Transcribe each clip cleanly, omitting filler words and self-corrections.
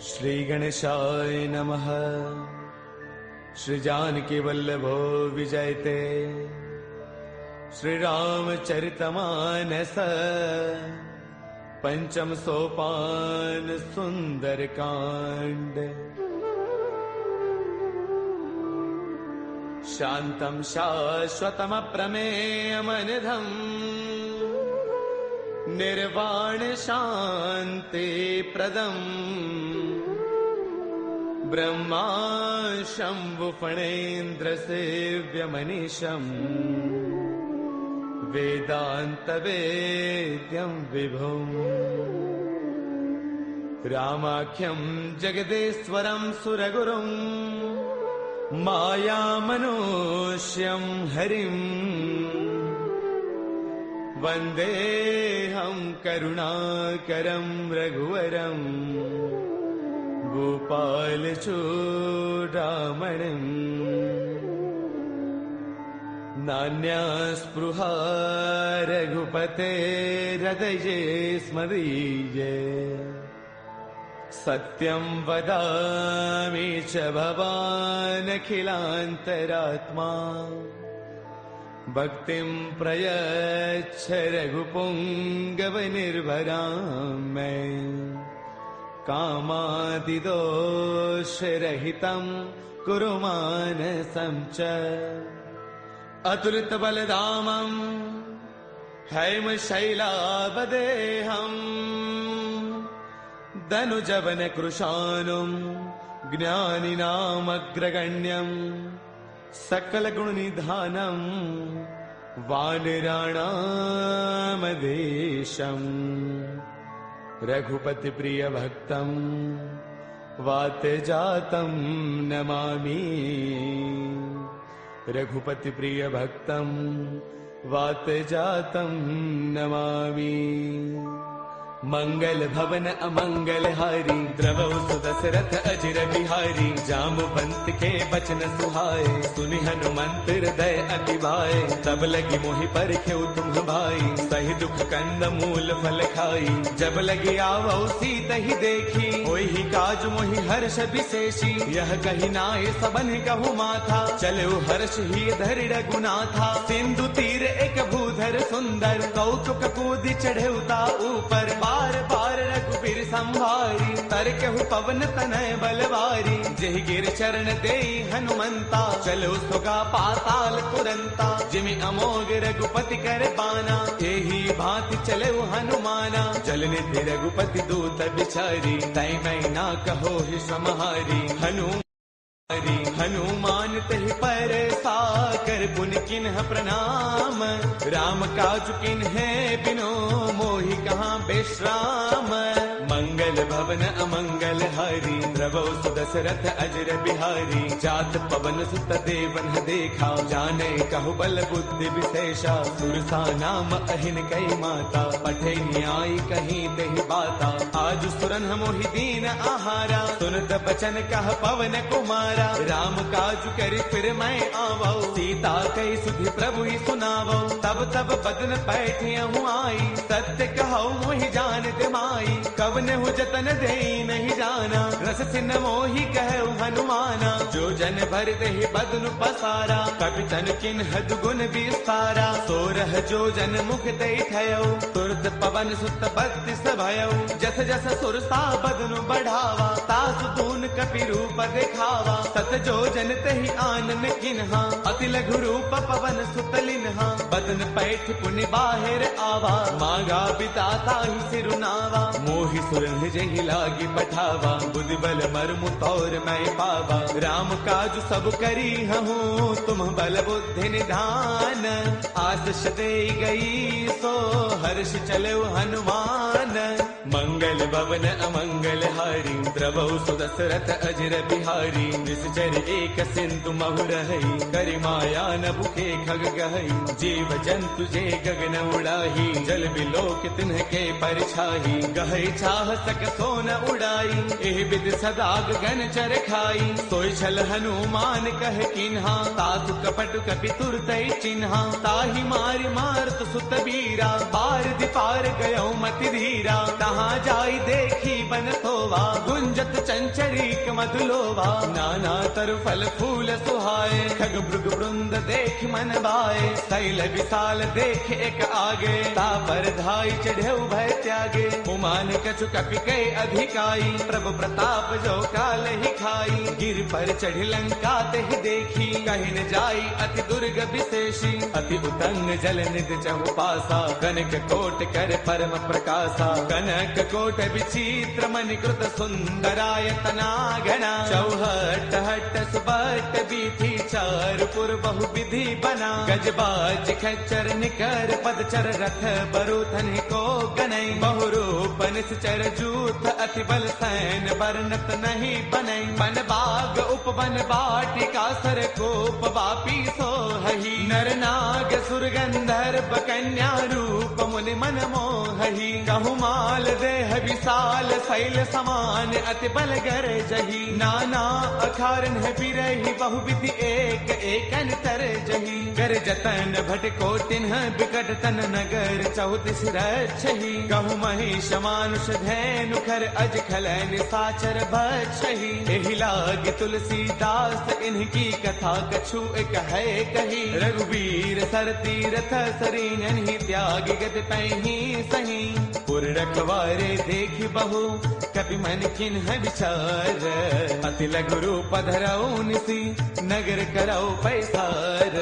श्री गणेशाय नमः। श्री जानकी वल्लभो विजयते। श्री रामचरितमानस पंचम सोपान सुंदर कांड। शांतं शाश्वतमप्रमेयमनिधम् निर्वाण शांति प्रदम् ब्रह्मा शंभु फणेन्द्र सेव्यमनीशम् वेदांत वेद्यं विभुम् रामाख्यं जगदेश्वरं सुरगुरुं मायामनुष्यं हरिम् वन्देऽहं करुणाकरं रघुवरं गोपालचूडामणिम्। नान्यास्पृहा रघुपतेर्हृदये स्मदीये। सत्यं वदामि च भवानखिलान्तरात्मा। भक्तिं प्रयच्छ रघुपुङ्गवनिर्भरां मे। कामादिदोषरहितं कुरु मानसं च। अतुलितबलधामं हैमशैलावदेहम् धनुजवनकृशानुं ज्ञानिनामग्रगण्यं सकलगुणनिधानं वानराणामधीशम्। रघुपतिप्रियभक्तं वातजातं नमामि। रघुपतिप्रियभक्तं वातजातं नमामि। मंगल भवन अमंगल हारी द्रवौ सुदशरथ अजिर बिहारी। जामवंत के बचन सुहाए सुनि हनुमंत हृदय अति भाए। तब लगी मोहि परखेउ तुम भाई सही दुख कंद मूल फल खाई। जब लगी आवौ सीता ही देखी होई काज मोहि हर्ष विशेषी। यह कही नाय सबन कहु माथा चलो हर्ष ही धरि रघुनाथा। सिंधु तीर एक भूधर सुंदर कौतुक कूद चढ़े उता ऊपर। बार बार रघुबीर संभारी तरकहु पवन तनय बलवारी। जेहि गिर चरण देई हनुमंता चलो सुगा पाताल तुरंता। जिमि अमोघ रघुपति कर बाना एही भांति चले हनुमाना। जल निधि रघुपति दूत बिचारी तै मैं ना कहो ही समहारी। हनुमान तहि पर साकर पुन किन्ह प्रणाम। राम काज किन्हे बिनो मोहि कहाँ विश्राम। मंगल भवन अमंगल हारी द्रवौ सुदशरथ अजर बिहारी। जात पवन सुत देवन देखा जाने कहु बल बुद्धि विशेषा। सुरसा नाम अहिन कई माता पठे न्याय कहीं तेहि बाता। आज सुरन मोहि दीन आहारा सुनत बचन कह पवन कुमारा। राम काज करि फिर मैं आवौ सीता कई सुधि प्रभु ही सुनावौ। तब तब बदन पैठियहु आई सत्य कहौ मोहि जानत माई। कवन हु जतन देई नहीं जाना रस सिन मोहि कहु हनुमाना। जो जन भर देहि बदनु पसारा कपि तन किन्ह दुगुन विस्तारा। सोरह जो जन मुख देई थयौ तुरत पवन सुत बत्तीस भयौ। जस जस सुरसा बदनु बढ़ावा तासु तून कपि रूप दिखावा। सत जो जन तहि आनन किन्हा अति लघु रूप पवन सुत लिन्हा। बदन पैठ पुनि बाहिर आवा मांगा बिताता ही सिरुनावा। मोहि सुरन जहि लागी पठावा बुद्धि बल मर्मु तौर मैं पावा। राम काज सब करी हूँ तुम बल बुद्धि निधान। आशीष दे गई सो हर्ष चलो हनुमान। मंगल भवन अमंगल हारी द्रवौ सुदशरथ दशरथ अजर बिहारी निश्चर एक सिंधु महु रही करि माया न भुखे खग गहई जीव जंतु जे गगन उड़ाही जल बिलोक तिन्ह के परछाही गहई चाह सक सोन उड़ाई एह विद सदा गगन चर खाई सोई छल हनुमान कह किन्हा तातु कपट कपि तुरतई चिन्हा ताहि मारि मारत सुत बीरा बार दिपार गयो मति धीरा तहाँ जाई देखी बन थोवा गुंजत चंचरीक मधुलोवा नाना तरु फल फूल सुहाए खग मृग वृंद देख मन बाए शैल विशाल देख एक आगे ता पर धाई चढ़े भय त्यागे उमान कछु कपि कै अधिकाई प्रभु प्रताप जो काल ही खाई गिर पर चढ़ लंका तेहि देखी कहि न जाई अति दुर्ग विशेषी अति उतंग जल निध चहु पासा कनक कोट कर परम प्रकाशा कनक कोट विचित्र मणि कृत सुंदरायतना घना चौहट हट सुबट बीथी चार पुर बहु विधि बना गजबाज खच्चर निकर पदचर रथ बरुथन को गनई बहुरूप निश्चर जूथ अति बल सैन बरनत नहीं बनई बन बाग उपवन बाटिका सर कोप वापी सोहही नर नाग सुर गंधर्व कन्या रूप मुनि मन मोहही कहु माल देह विशाल शैल समान अति बल गर जही नाना अखारन है बिरही बहुविधि एक एकन तर जही गर जतन भट को तिन्ह बिकट तन नगर चौतीस रक्षही कहु महिष मानुष धैनु खर अज खल निशाचर भक्षही एहि लाग तुलसीदास इनकी कथा कछु एक है कही रघुवीर सर तीरथ सरीन ही त्याग गत पैही सही पुर रखवारे देख बहु कपि मन किन्ह विचार अति लघु रूप धरऊ निसी नगर करऊ पैसार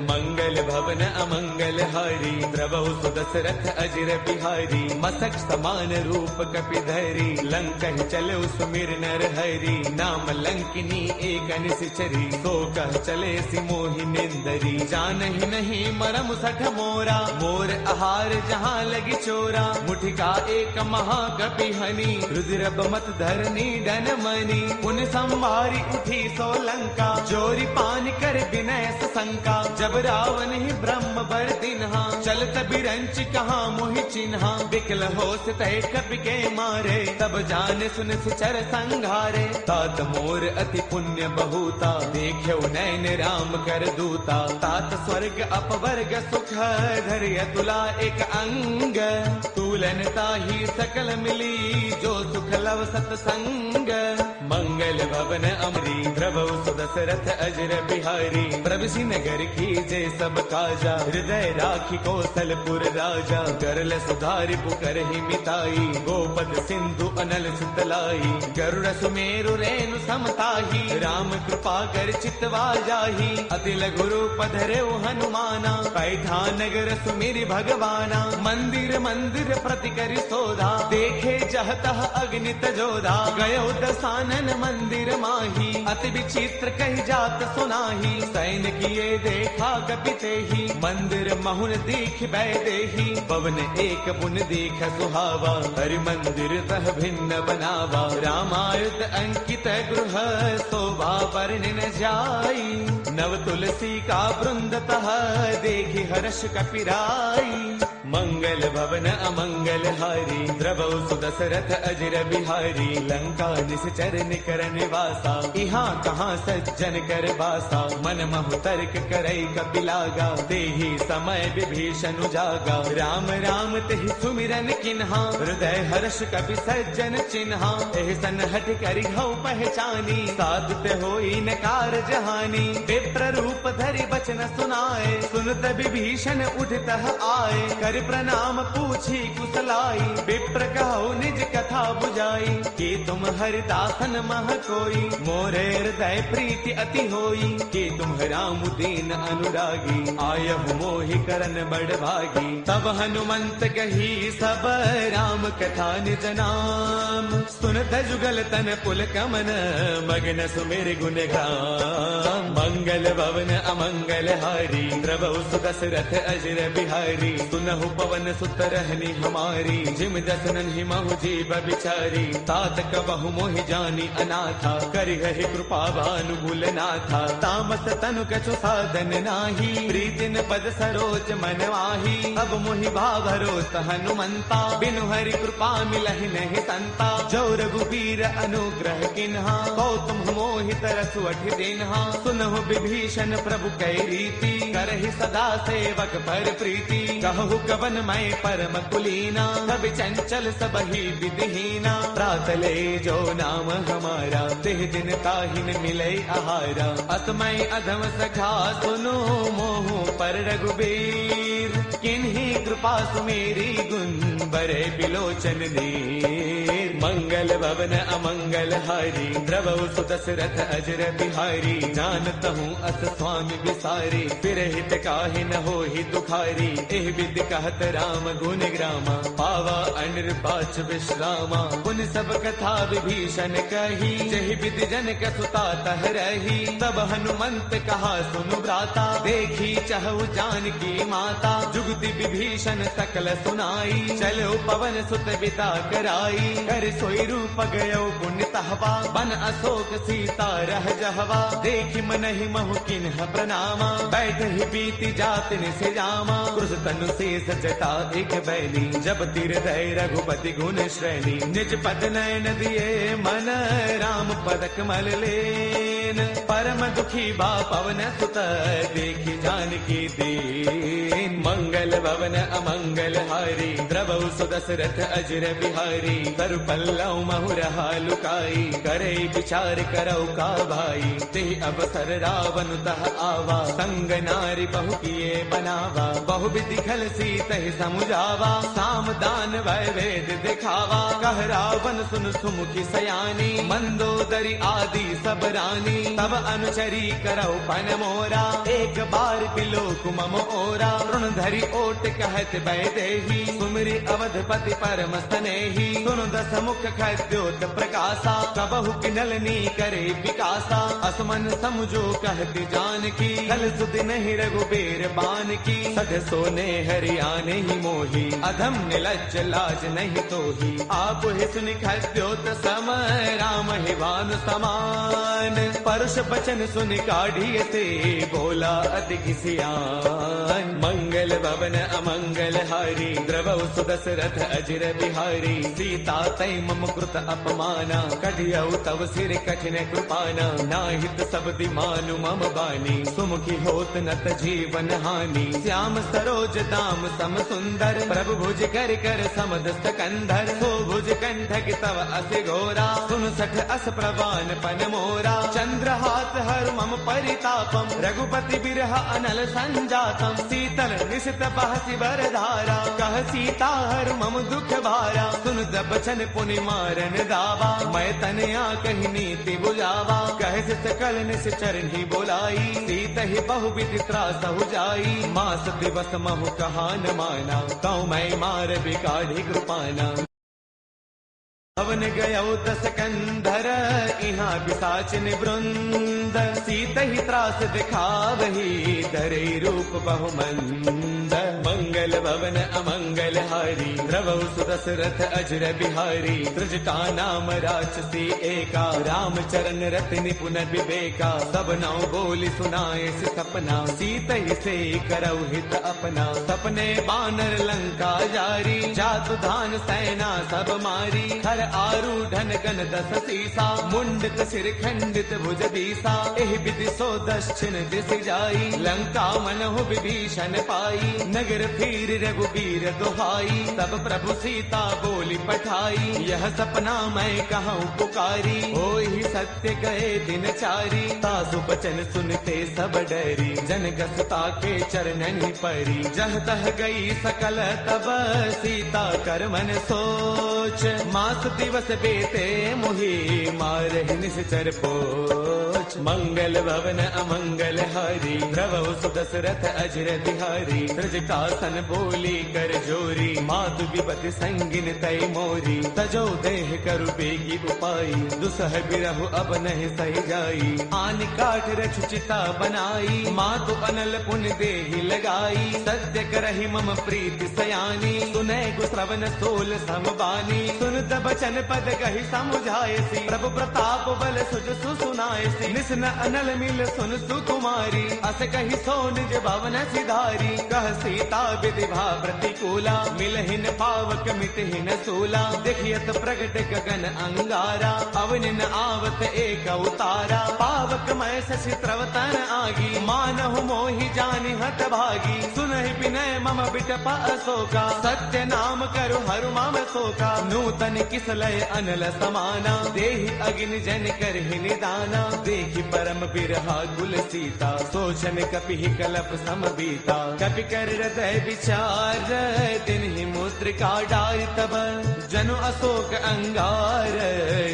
मंगल भवन अमंगल हारी द्रवहु सुदशरथ अजर बिहारी मसक समान रूप कपि धरी लंका चलो सुमिर नर हरि नाम लंकिनी एक निश्चरी सो कह चले सि मोहि निंदरी जानहि नहीं मरम सठ मोरा मोर आहार जहाँ लगी चोरा मुठिका एक महाकपि हनी रुद्र मत धरनी डन मनी उन संभारी उठी सो लंका चोरी पान कर विनय शंका जब रावण ही ब्रह्म बर दिन्हा चलत बिरंच कहाँ मोहि चिन्हा बिकल हो तय कपि के मारे तब जान सुन सिचर संघारे तात मोर अति पुण्य बहुता देख्यो नैन राम कर दूता तात स्वर्ग अपवर्ग सुख धर्य तुला एक अंग तूलन ताही सकल मिली जो सुख लव सतसंग मंगल भवन अमरी प्रभु सुदशरथ अजर बिहारी प्रभु नगर की जय सब काजा हृदय राखी कौशलपुर राजा करल सुधारि पुकर ही मिताई गोपद सिंधु अनल सुतलाई गरुड़ सुमेरु रेणु समताही राम कृपा कर चितवा जाही अति लघु रूप धरेउ हनुमाना पैठा नगर सुमिरि भगवाना मंदिर मंदिर प्रति करि सोधा देखे जहतः अग्नित जोधा गयो दसानन मंदिर माही अति विचित्र कही जात सुनाही सैन किए देखा कपिते ही मंदिर महुन दीख बैदेही पवन एक बुन दीख सुहावा हरि मंदिर तह भिन्न बनावा रामायुध अंकित गृह शोभा वर्णि न जाई नव तुलसी का वृंद तह देखी हर्ष कपिराई मंगल भवन अमंगल हारी द्रवहु सुदशरथ अजर बिहारी लंका निश्चर निकर निवासा यहाँ कहाँ सज्जन कर बासा मन महु तर्क करई कपिलागा तेहि समय विभीषण जागा राम राम तेहि सुमिरन किन्हा हृदय हर्ष कपि सज्जन चिन्हा एहि सन हठ करि हऊ पहचानी साधुत होई नकार जहानी विप्र रूप धरि बचन सुनाए सुनत विभीषण उठतः आए कर प्रणाम पूछी कुशलाई विप्र कहो निज कथा बुझाई कि तुम हरिदासन मह कोई मोरे हृदय प्रीति अति होई कि तुम राम दीन अनुरागी आयहु मोहि करन बड़ भागी तब हनुमंत कही सब राम कथा निज नाम सुनत जुगल तन पुल कमन मगन सुमिर गुण गाम मंगल भवन अमंगल हारी द्रवहु सुदशरथ अजर बिहारी सुनहु कहु पवन सुत रहनी हमारी, जिम दसनन ही महु जीव बिचारी। तात कबहु मोहि जानी अनाथा, करिहहि कृपा भानुगुल नाथा। तामस तनु कछु साधन नाही, प्रीतिन पद सरोज मन वाही। अब मोहि भाभरोस हनुमंता, बिनु हरि कृपा मिलहि नहीं संता। जो रघुबीर अनुग्रह किन्हा, कौतुम मोहि तरसु अठि दिन्हा। सुनहु विभीषण प्रभु कै रीति, करहि सदा सेवक पर प्रीति। कहु कवन मैं परम कुलीना, कवि चंचल सबहि विधिहीना। प्रातले जो नाम हमारा, तिह दिन ताहिन मिले आहारा। असमय अधम सखा सुनो, मोहु पर रघुबीर। किन्ही कृपा सुमेरी, गुण बरे बिलोचन नीर। मंगल भवन अमंगल हारी, द्रवहु सुत दशरथ अजर बिहारी। जानत हूँ अस स्वामी विसारी, फिर हित काहि न होहि दुखारी। एह विधि कहत राम गुण ग्रामा, पावा अनिर्वाच विश्रामा। पुन सब कथा विभीषण कही, जहि विधि जनक सुता तह रही। तब हनुमंत कहा सुनु भ्राता, देखी चहु जानकी माता। जुगति विभीषण सकल सुनाई, चलो पवन सुत बिता कराई। कर सोई रूप गयो पुण्य तहवा, बन अशोक सीता रह जहवा। देखि मनहि महु किन्ह प्रणामा, बैठ ही बीती जात निसे जामा। क्रुस तनु शेष जटा एक बैली, जब तिर दय रघुपति गुण श्रेणी। निज पद नयन दिए मन, राम पद कमल लेन। परम दुखी बा पवन सुत, देखि जानकी दीन। मंगल भवन अमंगल हारी, द्रवहु सु दशरथ अजर बिहारी। तरु पल्लव महु रहा लुकाई, करे विचार करौ का भाई। ते अवसर रावण तह आवा, संग नारी बहु किए बनावा। बहु विधि खल सीतहि समुझावा, साम दान भय वेद दिखावा। कह रावण सुन सुमुखी सयानी, मंदोदरी आदि सब रानी। तब अनुचरी करौ पन मोरा, एक बार बिलोक मम ओरा। ऋण धरि ओट कहत वैदेही, सुमिरि अवधपति परम स्नेही। सुन दस मुख खद्योत प्रकाशा, कबहु किनलनी करे विकासा। असमन समझो कहत जानकी, कल सुधि नहीं रघुबीर बान की। सध सोने हरियाणे ही मोही, अधम निलज्ज लाज नहीं तोही। आप ही सुनि खद्योत सम, राम ही भानु समान। परुष बचन सुनि काढ़िय से, बोला अति सियान। मंगल भवन अमंगल हारी, द्रवहु सु दशरथ अजर बिहारी। सीता तै मम कृत अपमाना, कढ़ियौ तव सिर कठिन कृपाना। नाहित शब्दि मानु मम बानी, सुमुखी होत नत जीवन हानि। श्याम सरोज दाम सम सुंदर, प्रभु भुज कर कर समदस्त कंधर। सो भुज कंठक तव अस घोरा, सुन सठ अस प्रवान पन मोरा। चंद्रहास हर मम परितापम, रघुपति बिरह अनल संजातम। शीतल निशित बहसि बरधारा, कह सीता हर मम दुख भारा। सुन दबचन पुनि मारन दावा, मैं तनया कही नीति बुझावा। कह सकल निस चरणी बोलाई, सीत ही बहु विधि त्रासहु जाई। मास दिवस महु कहा न माना, कौ मैं मार बिकाढ़ी कृपाना। पवन गयो दस कंधर, इहाँ पिशाचिन वृंद। सीत ही त्रास दिखावही, धरे रूप बहुमंद। मंगल भवन अमंगल हारी, द्रवहु सु दशरथ अजर बिहारी। त्रिजटा नाम राक्षसी एका, राम चरण रति निपुण विवेका। सब नाउ बोली सुनाए सपना, सीत ही से करौ हित अपना। सपने बानर लंका जारी, जातु धान सेना सब मारी। हर आरूढ़न गण दस सीसा, मुंडित सिर खंडित भुज दीसा। एह विधि सो दक्षिण दिस जाई, लंका मनहु विभीषण पाई। नगर फिर रघुबीर दुहाई, तब प्रभु सीता बोली पठाई। यह सपना मैं कहूँ पुकारी, होई सत्य गए दिन चारी। तासु बचन सुनते सब डरी, जनकसुता के चरणन परी। जह तह गई सकल तब, सीता कर मन सोच। मास दिवस बेते मुहि, मारहि निश्चर पोच। मंगल भवन अमंगल हारी, द्रवौ सुदशरथ अजर बिहारी। ब्रजकासन बोली कर जोरी, मातु विपति संगिन तय मोरी। तजो देह करु बेगी उपाई, दुसह बिरहु अब नहीं सही जाई। आन काठ रच चिता बनाई, मातु अनल पुन देहि लगाई। सत्य करहि मम प्रीति सयानी, सुनै गो श्रवण सोल समबानी। सुनत बचन पद कहि समुझायसी, प्रभु प्रताप बल सुज सुनायसी। निसन अनल मिल सुन सुकुमारी, अस कहि सो निज भवन सिधारी। कह सीता विधि भा प्रतिकूला, मिलहिन पावक मिटहिन सूला। देखियत प्रगट गगन अंगारा, अवनिन आवत एक उतारा। पावक मैं शशि त्रवतन आगी, मानहु मोहि जानि हत भागी। सुनहि विनय मम बिटप अशोका, सत्य नाम करु हरु मम शोका। नूतन किसलय अनल समाना, देहि अग्नि जन करहि निदाना। देखि परम बिरहा कुल सीता, सोचन कपिहि कलप समबीता। कपि कर हृदय विचार, तिन्हि मुद्रिका डारि तब। जनु अशोक अंगार,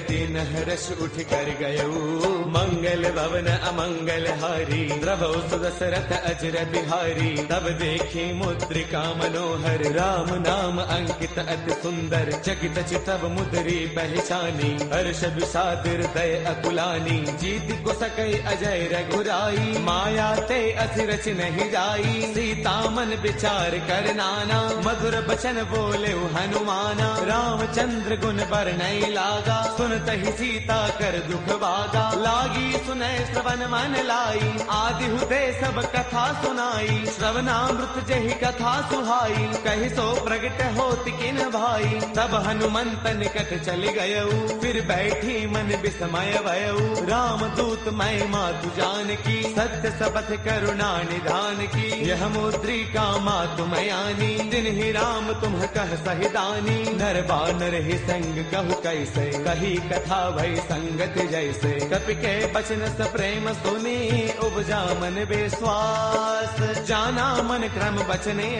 दिन हर्ष उठ कर गयऊ। मंगल भवन अमंगल हारी, द्रवौ सुदशरथ अजर बिहारी। तब देखी मुद्रिका मनोहर, राम नाम अंकित अति सुंदर। चकित चितव मुद्री पहचानी, हर्ष विषाद हृदय अकुलानी। जीत को सकई अजय रघुराई, माया ते अति रच नहीं जाई। सीता मन विचार कर नाना, मधुर बचन बोले हनुमाना। रामचंद्र गुण बरनई लागा, सुनत ही सीता कर दुख भागा। लागी सुनय श्रवण मन लाई, आदि हुते सब कथा सुनाई। श्रवणामृत जहि कथा सुहाई, कहि सो प्रगट होत किन भाई। तब हनुमंत निकट चल गयऊ, फिर बैठी मन विस्मय भयऊ। राम दूत मैं मातु जान की, सत्य सबथ करुणा निधान की। यह मुद्रिका मातु मयानी, दिन ही राम तुम कह सहिदानी। नर बानर ही संग कहु कैसे, कही कथा भई संगत जैसे। कपि के बचन स प्रेम सुनी, उपजा मन विश्वास। जाना मन क्रम बचने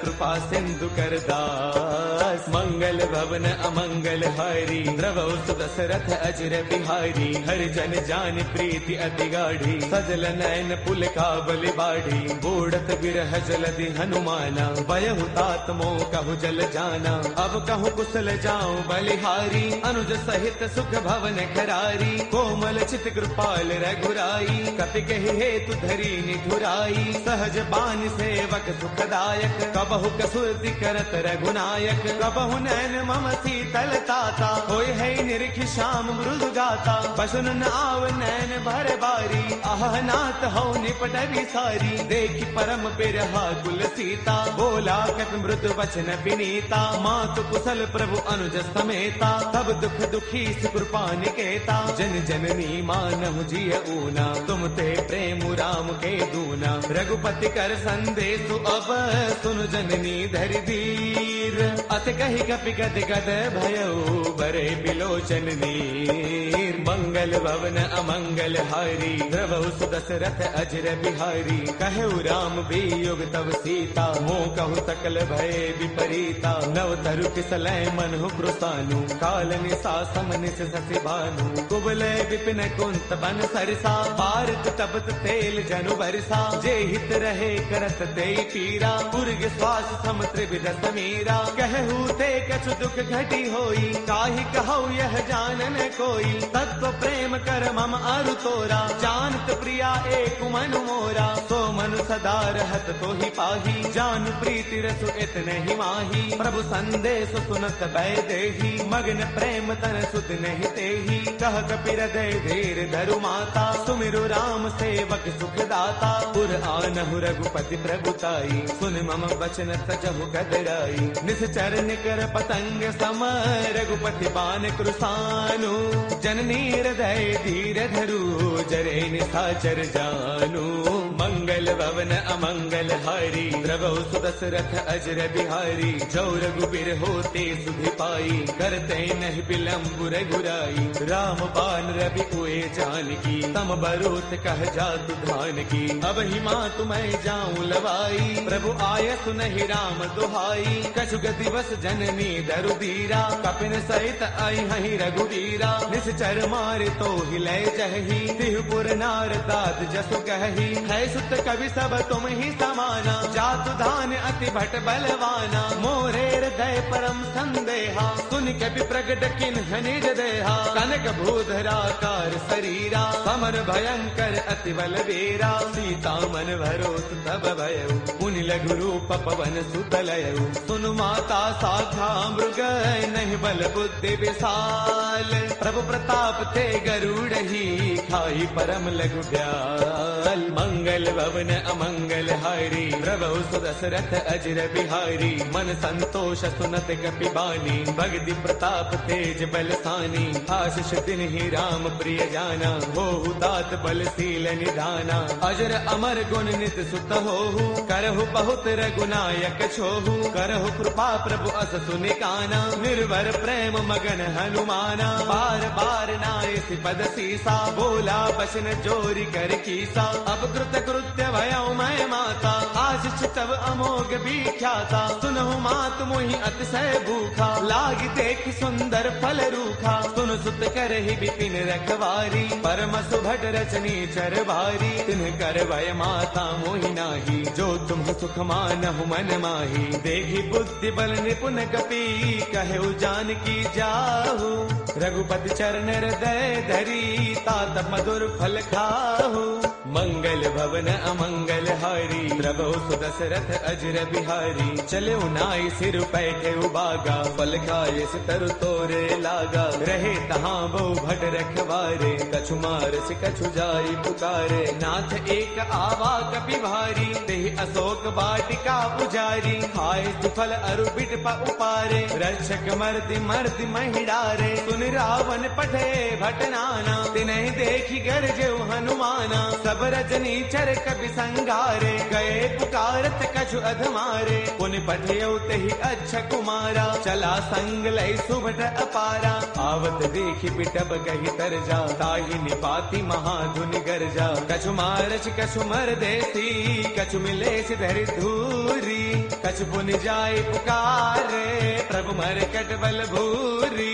कृपा सिंधु कर दास। मंगल भवन अमंगल हारी, द्रवौ सुदशरथ अजर बिहारी। हरि जन जान प्रीति अति गाढ़ी, सजल नयन पुल काबल बाढ़ी। बूढ़त बिरह जलधि हनुमाना, बयहु तात मोह कहु जल जाना। अब कहु कुशल जाऊं बलिहारी, अनुज सहित सुख भवन खरारी। कोमल चित कृपाल रघुराई, कपि कहि हेतु धरी निठुराई। सहज बान सेवक सुखदायक, कबहु कसुरति करत रघुनायक। कबहु नैन मम शीतल ताता, होय है निरखि श्याम मृदु गाता। बसुन न आव नैन भर बारी, आह नाथ हो निपट विसारी। देखि परम बिरहा कुल सीता, बोला कपि मृदु वचन विनीता। मातु कुशल प्रभु अनुज समेता, तब दुख दुखी कृपा निकेता। जन जननी मानहु जिय ऊना, तुम ते प्रेम राम के दूना। रघुपति कर संदेशु अब, सुन जननी धरि धीर। अत कहि कपि गद गद भयऊ, बरे बिलोचन नीर। मंगल भवन अमंगल हारी, द्रवौ सुदशरथ अजर बिहारी। कहु राम वियोग तब सीता, मोह कहु सकल भय विपरीता। नव तरु किसलय मनहु कृसानु, काल निसा समनिस ससि भानु। कुबले विपिन कुंत बन सरसा, पारत तपत तेल जनु बरसा। जे हित रहे करत ते पीरा, पुरग श्वास सम त्रिविध समीरा। कहु ते कछु दुख घटी होई, काहि कहु यह जानन कोई। तत्व प्रेम कर मम अरु तोरा, जानत प्रिया एक मनु मोरा। सो मनु सदा रहत तो ही पाही, जान प्रीति रसु इतने ही माही। प्रभु संदेश सुनत भय देही, मग्न प्रेम तन सुध नहीं तेही। कह कपि हृदय धीर धरु माता, सुमिरु राम सेवक सुख दाता। पुर आनहु रघुपति प्रभुताई, सुन मम बचन तजहु गदराई। निश्चर निकर पतंग सम, रघुपति बान कृसानु। जननी हृदय धीर धरु, जरे निशाचर जानू। मंगल भवन अमंगल हारी, द्रवौ सुदशरथ अजर बिहारी। जो रघुबीर होते सुधि पाई, करते नहीं विलंब रघुराई। राम बान रवि हुए जानकी, तम बरोत कह जातु धान की। अब ही माँ तुम्हें जाऊं लवाई, प्रभु आय सुनहि राम दुहाई। कछुग दिवस जननी दरु धीरा, कपिन सहित आई हहि रघुवीरा। निश्चर मार मारे तो हिलय जही, तिहुपुर नार दाद जसु कही, है सुत कवि सब तुम ही समाना, जातु धान अति भट बलवाना, मोरे हृदय परम संदेहा, सुन कवि प्रगट किन्ह निज देहा, कनक भूधराकार शरीरा, समर भयंकर अति बलवीरा, सीता मन भरोस तब भयउ, मुनि लघु रूप पवन सुत लयउ, सुनु माता शाखा मृग नहीं बल बुद्धि विशाल, प्रभु प्रताप ते गरुड़ही, खाई परम लघु ब्याल, मंगल भवन अमंगल हारी, प्रभु सुदशरथ अजर बिहारी, मन संतोष सुनत कपि बानी, भगति प्रताप तेज बलसानी, आशीष दिन ही राम प्रिय जाना, होहु तात बलशील निधाना, अजर अमर गुण नित सुत होहु, करहु बहुत रघुनायक छोहु, करहु कृपा प्रभु अस सुनिकाना, निर्भर प्रेम मगन हनुमाना, बार बार नाय पद सीसा, बोला बचन जोरी कर कीसा, अब कृत कृत्य भयउ मैं माता, आशीष तब अमोघ विख्याता, सुनहु मात मोहि अतिशय भूखा, लागी देख सुंदर फल रूखा, सुन सुत करहि विपिन रखवारी, परम सुभट रचनी चर भारी, तिन्ह कर भय माता मोहि नाही, जो तुम सुख मानहु मन माही, देखी बुद्धि बल निपुण कपि, कहु जानकी जाहु, रघुपति चरण हृदय धरी, तात मधुर फल खाहु, मंगल भवन अमंगल हारी, प्रभु सुदशरथ अजर बिहारी, चले नाई सिर पैठे उबागा, फल खाए तरु तोरे लागा, रहे तहाँ बहु भट रखवारे, कछु मारस कछु जाई पुकारे, नाथ एक आवा कपि भारी, तेहि अशोक वाटिका उजारी, खाए सुफल अरु बिट उपारे, रक्षक मर्दि मर्दि महिडारे, सुन रावण पठे भटनाना, तिन्हि देखी गरजेउ हनुमाना, सब रजनी चर कपि संगारे, गए पुकारत कछु अधमारे, पुन पठयउ तेहि अच्छा कुमारा, चला संग लय सुभट अपारा, आवत देखि बिटप कहि तरजा, ताहि निपाति महाधुनि गरजा, कछु मारच कछु मर देसी, कछु मिलेस धरि धूरी, कछु पुनि जाय पुकारे, प्रभु मरकट बल भूरी,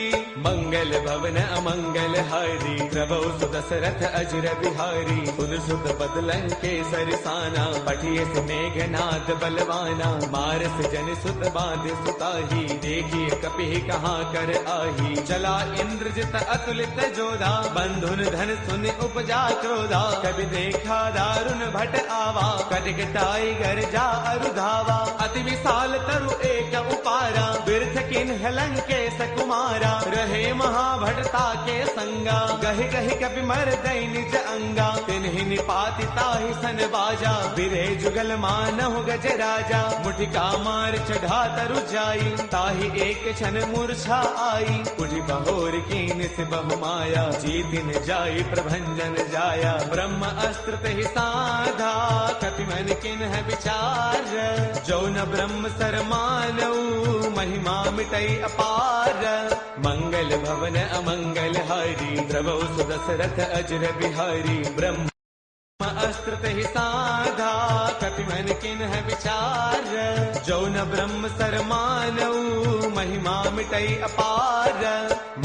मंगल भवन अमंगल हारी, प्रभु सुदशरथ अजर बिहारी, सुन सुत बदलं के सरसाना, पठिए से मेघनाद बलवाना, मारस जन सुत बांध सुताही, देखिए कपि कहाँ कर आही, चला इंद्रजित अतुलित जोधा, बंधुन धन सुन उपजा क्रोधा, कभी देखा दारुण भट आवा, कटक टाइगर जा अरुधावा, अति विशाल तरु एक उपारा, बिरथ किन्ह लंकेश कुमारा, रहे महाभटता के संगा, गहि गहि कपि मर गई निज अंगा, तिन्हि निपाति ताहि सन बाजा, बिरे जुगल मानहु गज राजा, मुठिका मार चढ़ा तरु जाई, ताहि एक क्षण मूर्छा आई, उठि बहोर कीन से बहु माया, जीतिन जाई प्रभंजन जाया, ब्रह्म अस्त्र तेहि साधा, कपि मन किन्ह विचार, जो न ब्रह्म सर मानऊ, महिमा मिटई अपार, मंगल भवन अमंगल हारी, प्रभु सुदशरथ अजर बिहारी, ब्रह्म अस्त्र तेहि साधा, कपि मन किन्ह विचार, जो न ब्रह्म सर मानऊ, महिमा मिटई अपार,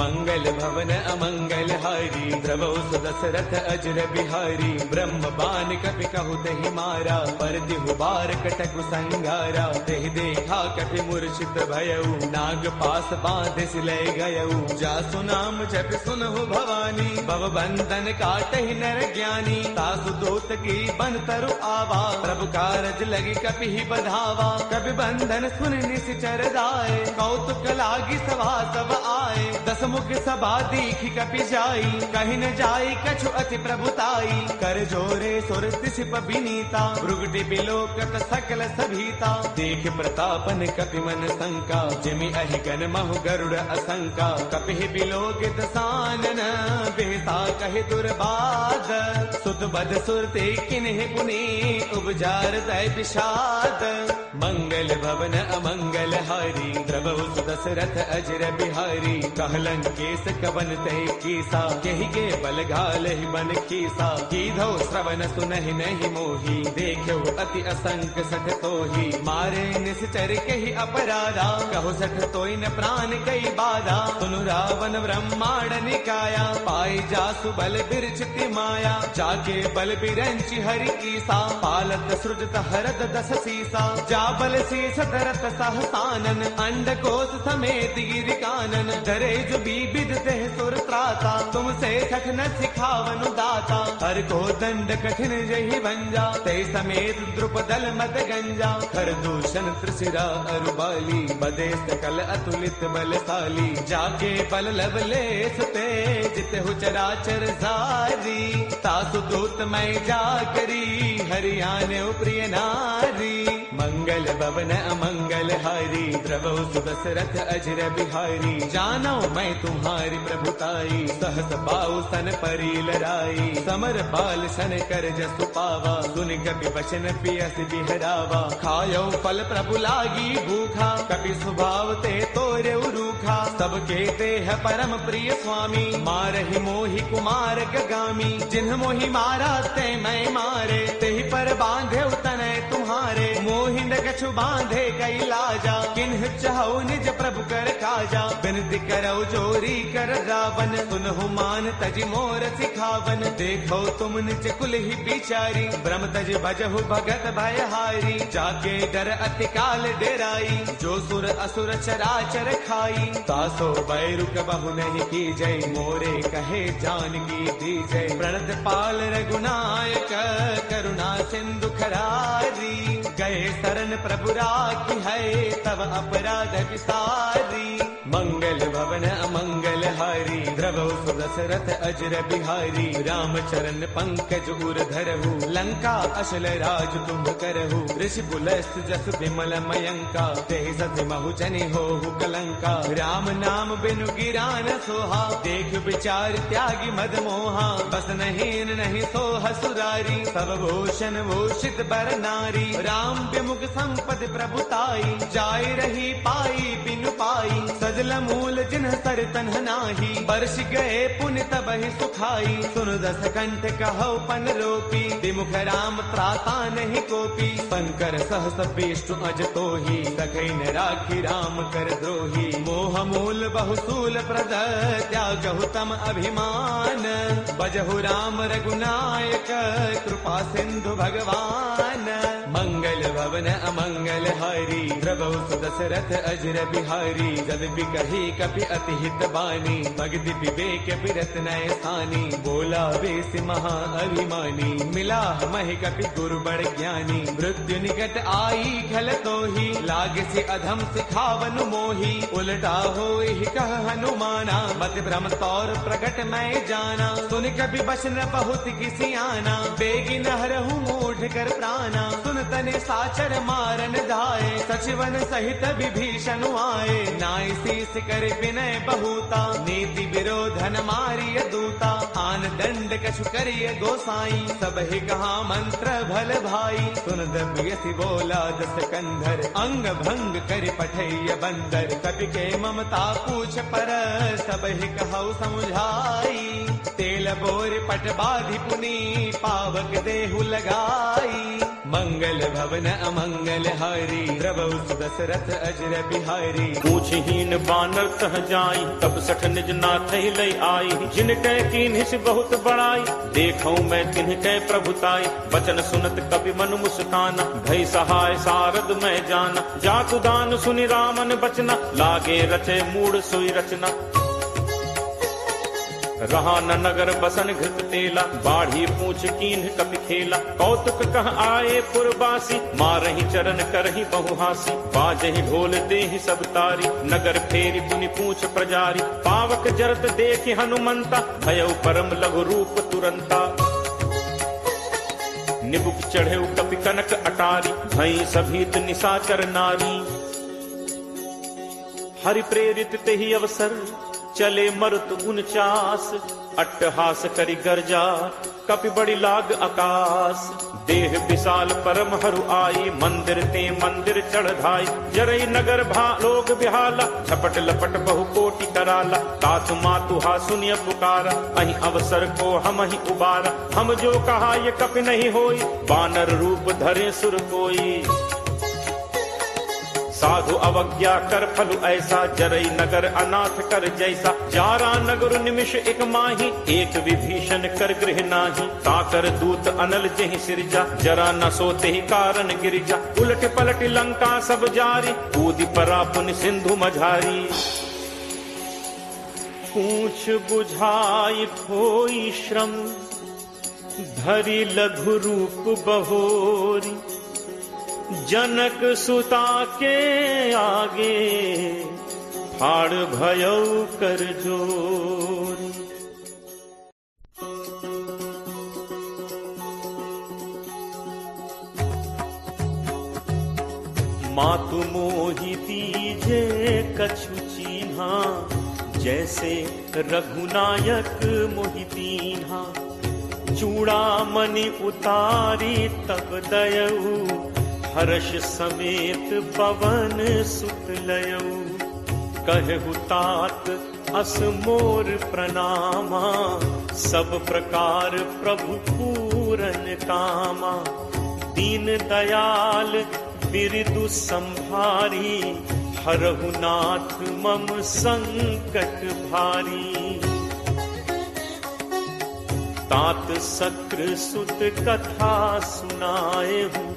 मंगल भवन अमंगल हारी, प्रभु सुदशरथ अजर बिहारी, ब्रह्म बान कपि कहु तेहि मारा, पर दिहु बार कटकु संगारा, तेहि देखा कपि मूर्छित भयउ, नाग पास बांध सिलय गयउ, जासु नाम जप सुनहु भवानी, भव बंधन काटहि नर ज्ञानी, तासु दूत की बन तरु आवा, प्रभु कारज लगी कपि ही बधावा, कपि बंधन सुन निश्चर दाए, कौतुक लागी सभा सब आए, दस मुख सभा दीखी कपि जाई, कहीं न जाई कछु अति प्रभुताई, कर जोरे सुर तिसिप बिनीता, भृगुटि बिलोकत सकल सभीता, देख प्रतापन कपि मन शंका, जिमि अहि गन महु गरुड़ असंका, कपि बिलोकित सानन, बेहसा कहे दुर्बाद, सुत बद सुरते किन्हि पुनि उपजार तय विषाद। मंगल भवन अमंगल हारी, द्रवहु सुदशरथ अजर बिहारी। कहलन केस कवन तय कीसा, यही के बल घाल ही बन खीसा। कीधो श्रवण सुनहि नहीं मोही, देखो अति असंक सठ तोही। मारे निश्चर कही अपराधा, कहो सठ तोई न प्राण कई बाधा। सुनु रावण ब्रह्मांड निकाया, पाई जासु बल बिरचिति माया। जाके बल बिरंचि हरि ईसा, पालत सृजत हरत दस सीसा। जा बल शीस धरत सहसानन, अंडकोश समेत गिरि कानन। धरे जो विविध देह सुर त्राता, तुमसे सठ न सिखावनु दाता। हर को दंड कठिन जहि भंजा, ते समेत द्रुपदल मत गंजा। खर दूषण त्रिशिरा अरुबाली, बदे सकल अतुलित बलशाली। जाके बल लवलेस ते, जित हु चराचर सारी। तासु दूत मैं जा करी, हरियाणे प्रिय नारी। मंगल भवन अमंगल हारी, द्रवहु सुदशरथ अजर बिहारी। जानो मैं तुम्हारी प्रभुताई, सहस बाहु सन परी लराई। समर बाल सन कर जसु पावा, सुनि कपि वचन पियस बिहरावा। खायो फल प्रभु लागी भूखा, कपि स्वभाव ते तोरे रूखा। सबके देह परम प्रिय स्वामी, मारहि मोहि कुमार गगामी। जिन्ह मोहि मारा ते मैं मारे, तेहि पर बांधे तनय तुम्हारे। मोहि न कछु बांधे कई लाजा, किन्ह चाहु निज प्रभु कर काजा। बिनती करौ जोरी कर रावण, सुनहु मान तज मोर सिखावन। देखो तुम निज कुल ही बिचारी, ब्रह्म तज भजहु भगत भयहारी। जाके डर अति काल डेराई, जो सुर असुर चराचर खाई। तासो बैरु कबहु नहीं की जय, मोरे कहे जानकी दी जय। प्रणत पाल रघुनायक, करुणा सिंधु खरारी। गए शरण प्रभु राखी है, तब अपराध विसारी। मंगल भवन अमंगल हारी, द्रवहु सुदशरथ अजर बिहारी। राम चरण पंकज उर धरहु, लंका अशल राज तुम करहु। ऋषि पुलस्त जस विमल मयंका, तेहि सति महु जनि होहु कलंका। राम नाम बिनु गिरा न सोहा, देख विचार त्यागी मद मोहा। बस नहीं नहीं सोह सुरारी, सब भूषण भूषित बर नारी। राम विमुख संपद प्रभुताई, जाय रही पाई बिनु पाई। सजल मूल जिन्ह सर तन्ह नाही, बरस गए पुण्य तबहि सुखाई। सुन दस कंठ कहो पन रोपी, विमुख राम त्राता नहीं कोपी। शंकर सहस विष्णु अज तोही, सखै न राखी राम कर द्रोही। मोह मूल बहुसूल प्रद, त्यागहु तम अभिमान। बजहु राम रघुनायक, कृपा सिंधु भगवान। मंगल भवन अमंगल हारी, द्रवहु सुदशरथ अजर बिहारी। जद बिकहि कपि अति हित बानी, भगति विवेक बिरत नय सानी। बोला बेस महा अभिमानी, मिला महि कपि गुरु बड़ ज्ञानी। मृत्यु निकट आई खल तोही, लागे से अधम सिखावन मोही। उलटा होई कह हनुमाना, मत भ्रम तौर प्रगट मैं जाना। सुन कपि बचन बहुत किसी आना, बेगी नहरहु मूढ़ कर प्राणा। सुन तने साचर मारन धाये, सचिवन सहित विभीषण आए। नाय शीस कर विनय बहुता, नीति विरोधन मारिय दूता। आन दंड कछु करिय गोसाई, सब ही कहा मंत्र भल भाई। सुन दबियसि बोला दस कंधर, अंग भंग कर पठैय बंदर। कपि के ममता पूछ पर, सब ही कहु समुझाई। तेल बोर पट बाधि पुनी, पावक देहु लगाई। मंगल भवन अमंगल हारी, द्रवहु सुदशरथ अजर बिहारी। पूछहीन बानर तह जाई, तब सठ निज नाथ लई आई। जिन कै कीन्हिस बहुत बड़ाई, देखौ मैं तिन्ह कै प्रभुताई। बचन सुनत कपि मन मुस्काना, भई सहाय सारद मैं जाना। जातु दान सुनि रामन बचना, लागे रचे मूढ़ सोई रचना। रहा न नगर बसन घृत तेला, बाढ़ी पूछ कीन्ह कपि खेला। कौतुक कह आए पुरवासी, मारहि चरण करहि बहुहासी। बाजहि ढोल देहि सब तारी, नगर फेरी पुनि पूछ प्रजारी। पावक जरत देखि हनुमंता, भयउ परम लघु रूप तुरंता। निबुक चढ़ेउ कपि कनक अटारी, भई सभीत निशाचर नारी। हरि प्रेरित तेहि अवसर, चले मरुत 49 अट्टहास करी गर्जा कपि बड़ी लाग आकाश देह विशाल परम हरु आई मंदिर ते मंदिर चढ़ाई जरई नगर भा लोग बिहाला झपट लपट बहु कोटि कराला तात मातु हा सुनिय पुकारा अहि अवसर को हम ही उबारा हम जो कहा ये कपि नहीं होई बानर रूप धरे सुर कोई साधु अवज्ञा कर फलु ऐसा जरई नगर अनाथ कर जैसा जारा नगर निमिष एक माही एक विभीषण कर गृह नाही ताकर दूत अनल जहि सिरजा जरा न सोते ही कारण गिरिजा उलट पलट लंका सब जारी कूदी परा पुन सिंधु मझारी पूछ बुझाई होई श्रम धरि लघु रूप बहोरी जनक सुता के आगे फाड़ भयउ कर जोरी। मातु मोहि दीजे कछु चीन्हा जैसे रघुनायक मोहि दीन्हा चूड़ामणि उतारी तब दयऊ हर्ष समेत पवन सुत लयऊ कहु तात अस मोर प्रणामा सब प्रकार प्रभु पूरन कामा दीन दयाल बिरदु संभारी हरहु नाथ मम संकट भारी तात सक्र सुत कथा सुनाए हूँ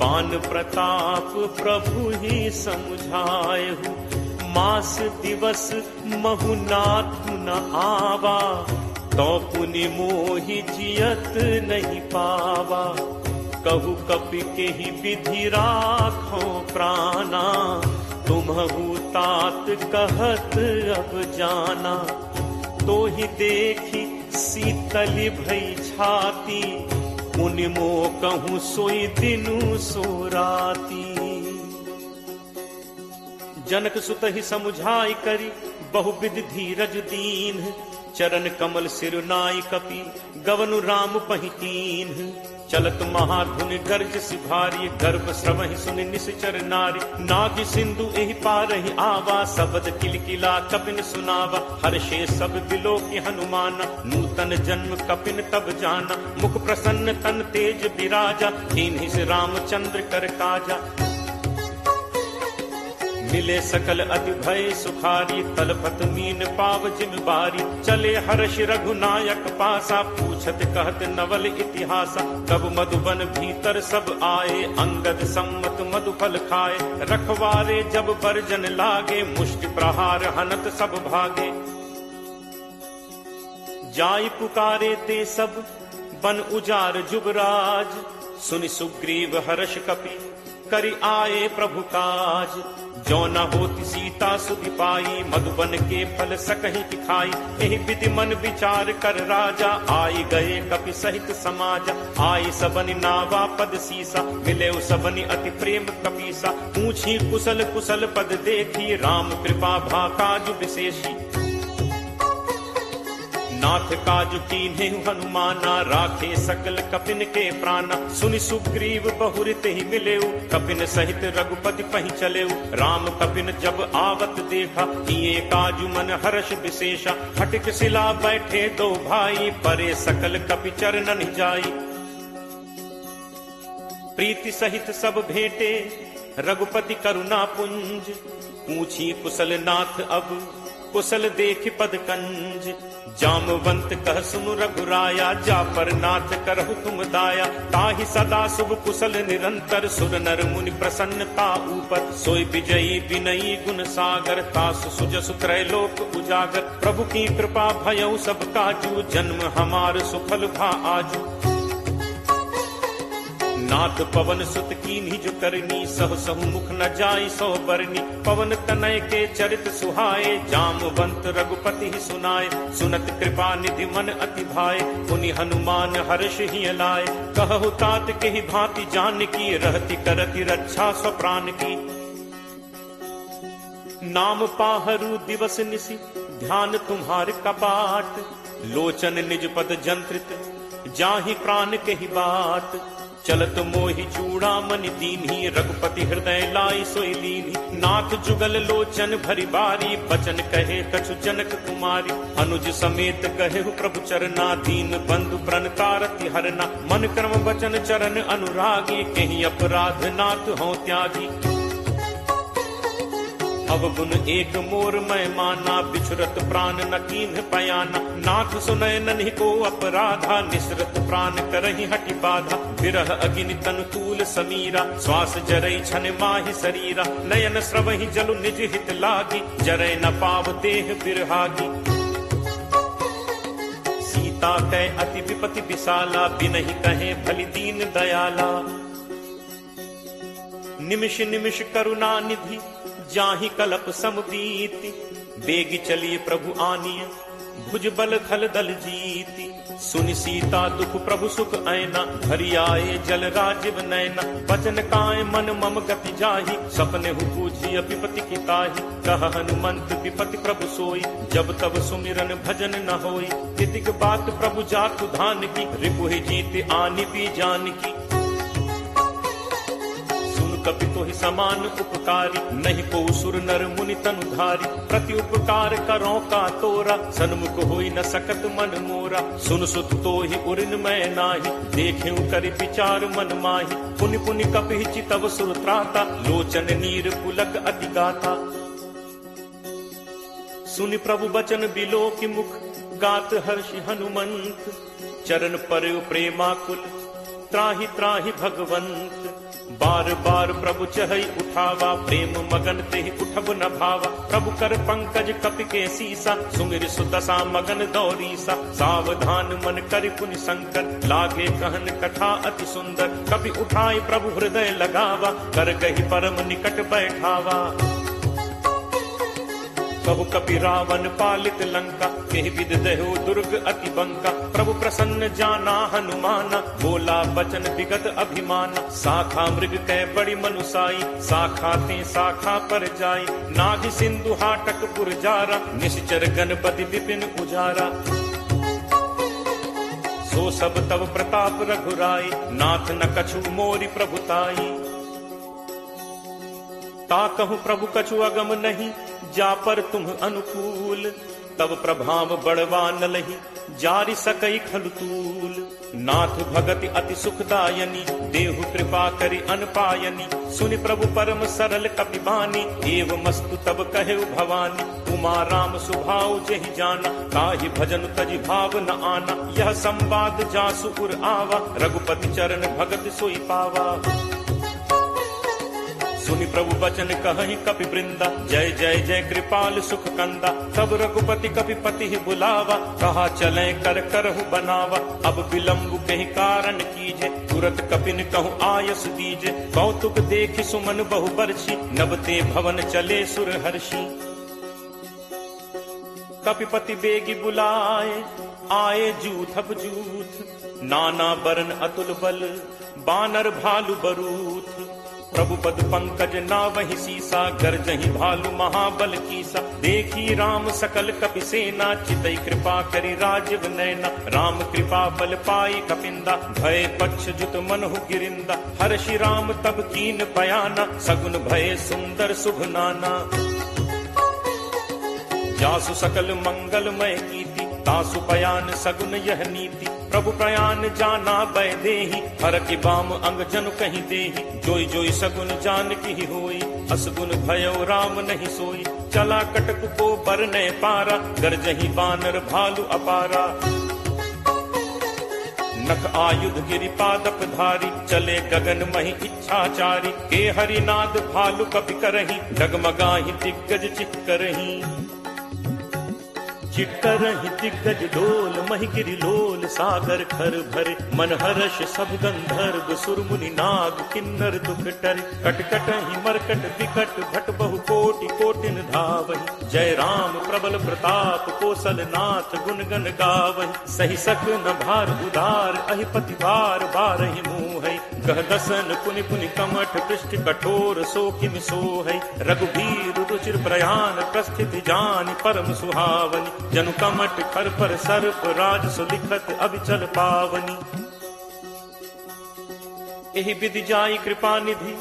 पान प्रताप प्रभु ही समुझायहु मास दिवस महुनाथ न आवा तो पुनि मोहि जियत नहीं पावा कहु कपि के ही विधि राखो प्राणा तुम्हु तात कहत अब जाना तो ही देखी शीतल भई छाती मुनि मो कहूँ सोई दिनु सो राती जनक सुत ही समुझाई करी बहुविध धीरज दीन चरण कमल सिर नाई कपि गवनु राम पहितीन चलत महाधुन गर्ज सिभारी गर्भ श्रवहि सुनि निश्चर नारी नाग सिंधु एहि पारहि आवा शब्द किलकिला कपिन सुनावा हर्षे सब बिलो की हनुमान नूतन जन्म कपिन तब जाना मुख प्रसन्न तन तेज विराजा कीन्हि से रामचंद्र कर काजा मिले सकल अति भय सुखारी तलपत मीन पाव जिन बारी चले हर्ष रघुनायक पासा पूछत कहत नवल इतिहासा कब मधुबन भीतर सब आए अंगद सम्मत मधुफल खाए रखवारे जब बरजन लागे मुष्टि प्रहार हनत सब भागे जाई पुकारे ते सब बन उजार जुबराज सुनि सुग्रीव हर्ष कपि करि आए प्रभु काज जो न होती सीता सुधि पाई मधुबन के फल सकहि दिखाई एहि विधि मन विचार कर राजा आई गए कपि सहित समाजा आई सबनि नावा पद सीसा मिले सबनि अति प्रेम कपीसा पूछी कुशल कुशल पद देखी राम कृपा भा काज विशेषी नाथ काज कीन्हे हनुमाना राखे सकल कपिन के प्राणा सुनि सुग्रीव बहुरित ही मिलेऊ कपिन सहित रघुपति पहि चलेऊ राम कपिन जब आवत देखा किए काजु मन हर्ष विशेषा हटिक सिला बैठे दो भाई परे सकल कपि चरणन जाई प्रीति सहित सब भेंटे रघुपति करुणा पुंज पूछी कुशल नाथ अब कुशल देख पद कंज जामवंत कह सुनु रघुराया जा पर नाथ करहु तुम दाया ताहि सदा शुभ कुशल निरंतर सुर नर मुनि प्रसन्नता ऊपर सोई विजयी विनयी गुण सागर तासु सुजसु त्रैलोक उजागर प्रभु की कृपा भयउ सब काजू जन्म हमार सुफल भा आजू नाथ पवन सुत कीन्ही जो करनी सह सहु मुख न जाई सो बरनी पवन तनय के चरित सुहाए जामवंत रघुपति ही सुनाए सुनत कृपा निधि मन अति भाए पुनि हनुमान हर्ष ही लाए कहु तात के ही भांति जान की रहती करती रक्षा स्वप्राण की नाम पाहरू दिवस निसी ध्यान तुम्हार कपाट, लोचन निज पद जंत्रित, जाहि प्राण कही बात। चलत मोहि चूड़ामणि दीन्ही, रघुपति हृदय लाई सोई लीन्ही। नाथ जुगल लोचन भरी बारी, बचन कहे कछु जनक कुमारी। अनुज समेत कहे प्रभु चरना, दीन बंधु प्रण कारति हरना। मन क्रम वचन चरण अनुरागी, कहीं अपराध नाथ हों त्यागी। अवगुण एक मोर मैं माना, बिछुरत प्राण न कीन्ह पयाना। नाथ सुनय नन्हि को अपराधा, निसरत प्राण करहि हटि बाधा। विरह अगिनि तनु तूल समीरा, श्वास जरई छन माहि शरीरा। नयन स्रवहि जलु निज हित लागी, जरै न पाव देह बिरहागी। सीता कै अति विपति विशाला, बिनहि कहे भलि दीन दयाला। निमिष निमिष करुणा निधि, जाहि कलप समबीति। बेग चलिए प्रभु आनिय, भुज बल खल दल जीति। सुनि सीता दुख प्रभु सुख ऐना, भरी आए जल राजीव नैना। बचन काय मन मम गति जाहि, सपने हु पूछिय विपति की ताहि। कह हनुमंत विपति प्रभु सोई, जब तब सुमिरन भजन न होई। तितिक बात प्रभु जातु धान की, रिपुहि जीत आनि भी जान की। कपि तोहि समान उपकारी, नहीं को सुर नर मुनि तनुधारी। प्रति उपकार करो का तोरा, सन्मुख होई न सकत मन मोरा। सुन सुत तोहि उरिन मैं नाही, देखेउ करि विचार मन माही। पुनि पुनि कपि चितव सुर त्राता, लोचन नीर पुलक अति गाथा। सुनि प्रभु बचन बिलो की मुख, गात हर्षि हनुमंत। चरण पर प्रेमाकुल, त्राहि त्राहि भगवंत। बार बार प्रभु चहई उठावा, प्रेम मगन तेहि उठब न भावा। प्रभु कर पंकज कपि के सीसा, सुमिर सुदशा मगन दौरीसा। सावधान मन करि पुनि शंकर, लागे कहन कथा अति सुंदर। कपि उठाई प्रभु हृदय लगावा, कर गहि परम निकट बैठावा। कहु कपि रावण पालित लंका, केहि विद दहो दुर्ग अति बंका। प्रभु प्रसन्न जाना हनुमाना, बोला बचन विगत अभिमाना। शाखा मृग कै बड़ी मनुसाई, शाखा ते शाखा पर जाई। नाग सिंधु हाटक पुर जारा, निश्चर गणपति विपिन उजारा। सो सब तव प्रताप रघुराई, नाथ न कछु मोरि प्रभुताई। ताकहु प्रभु कछु अगम नहीं, जा पर तुम अनुकूल। तब प्रभाव बड़वा नलहि, जारि सकई खलुतूल। नाथ भगति अति सुखदायनी, देहु कृपा करि अनपायनी। सुनि प्रभु परम सरल कपि बानी, एवमस्तु तब कहेउ भवानी। उमा राम सुभाउ जेहि जाना, ताहि भजन तजि भाव न आना। यह संवाद जासु उर आवा, रघुपति चरण भगत सोई पावा। सुनि प्रभु बचन कहहि कपि वृंदा, जय जय जय कृपाल सुख कंदा। तब रघुपति कपि पति बुलावा, कहा चले कर करहु बनावा। अब विलंब कहि कारण कीजे, तुरत कपिन कहु आयस दीजे। कौतुक देखि सुमन बहु बरछी, नबते भवन चले सुर हर्षि। कपिपति बेगी बुलाए, आए जूथब जूथ। नाना बरन अतुल बल, बानर भालु बरूथ। प्रभु पद पंकज नावहि सीसा, गर्जहि भालु महाबल कीसा। देखी राम सकल कपि सेना, चितई कृपा करि राजीव नैना। राम कृपा बल पाई कपिंदा, भय पक्ष जुत मनहु गिरिंदा। हर्षि राम तब कीन बयाना, सगुन भय सुंदर शुभ नाना। जासु सकल मंगलमय कीति, तासु पयान सगुन यह नीति। प्रभु प्रयान जाना बै देहि, हर की बाम अंग जनु कहीं देहि। जोई जोई सगुन जान की होई, असगुन भयो राम नहीं सोई। चला कटक को बरने पारा, गरजहि बानर भालु अपारा। नख आयुध गिरि पादप धारी, चले गगन महि इच्छाचारी। के हरिनाद भालु कपि करहि, डगमगाहि दिग्गज चित्करहि। चिट्करहि दिग्गज डोल, महि गिरि लोल सागर खर भरे। मन हर्ष सब गंधर्व सुर मुनि नाग, किन्नर दुख टरे। कटकटहि मरकट विकट, भट बहु कोटि कोटिन धावहि। जय राम प्रबल प्रताप, कौशल नाथ गुण गण गावहि। सही सक न भार उदार, अहिपति बार बारहि मुँहै। कह दसन पुनि पुनि कमठ पृष्ठ कठोर सो किम सो है। रघुबीर रुचिर प्रयाण प्रस्थिति जानि परम सुहावनी। जनु कमठ कर पर सर्प राज सुलिखत अभिचल पावनी। एहि विधि जाई कृपा निधि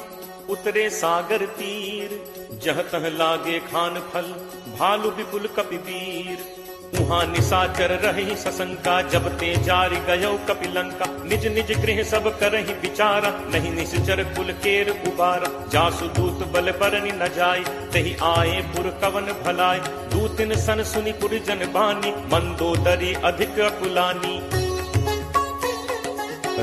उतरे सागर तीर। जह तह लागे खान फल भालु विपुल कपिवीर। उहाँ निशाचर रही सशंका जब ते जारि गयो कपिलंका। निज निज गृह सब करहि विचारा नहीं निश्चर कुल केर उबारा। जासु दूत बल बरनि न जाय तहि आए पुर कवन भलाय। दूतिन सन सुनि पुर जन बानी मंदोदरी अधिक अकुलानी।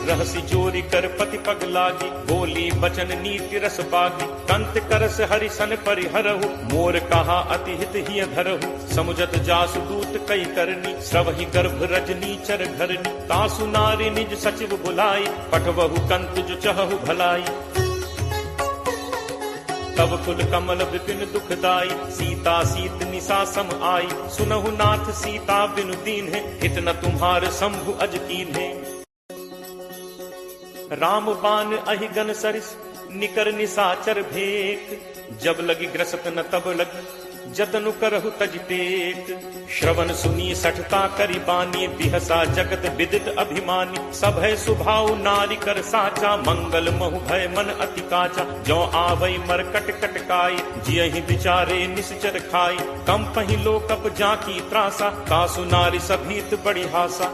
रहसी जोरी कर पति पग लागी बोली बचन नीति रस बागी। कंत करस हरि सन परिहरहु मोर कहा अति हित ही धरहु। समुझत जासु दूत कई करनी स्रवहि गर्भ रजनी चर घरनी। तासु नारी निज सचिव बुलाई पठवहु कंत जो चहु भलाई। तब कुल कमल विपिन दुखदाई सीता सीत निशा सम आई। सुनहु नाथ सीता बिनु दीन है हित न तुम्हार शंभु अज कीन है। राम बान अहि गन सरिस निकर निशाचर भेक। जब लगी ग्रसत न तब लगी जतनु करहु तज टेक। श्रवण सुनी सठता करी बानी बिहसा जगत विदित अभिमानी। सब है सुभाव नारी कर साचा मंगल महु भय मन अति काचा। जो आवई मरकट कटकाई जियहि विचारे निश्चर खाई। कम पहि लोकप जाकी त्रासा तासु नारी सभीत बड़ी हासा।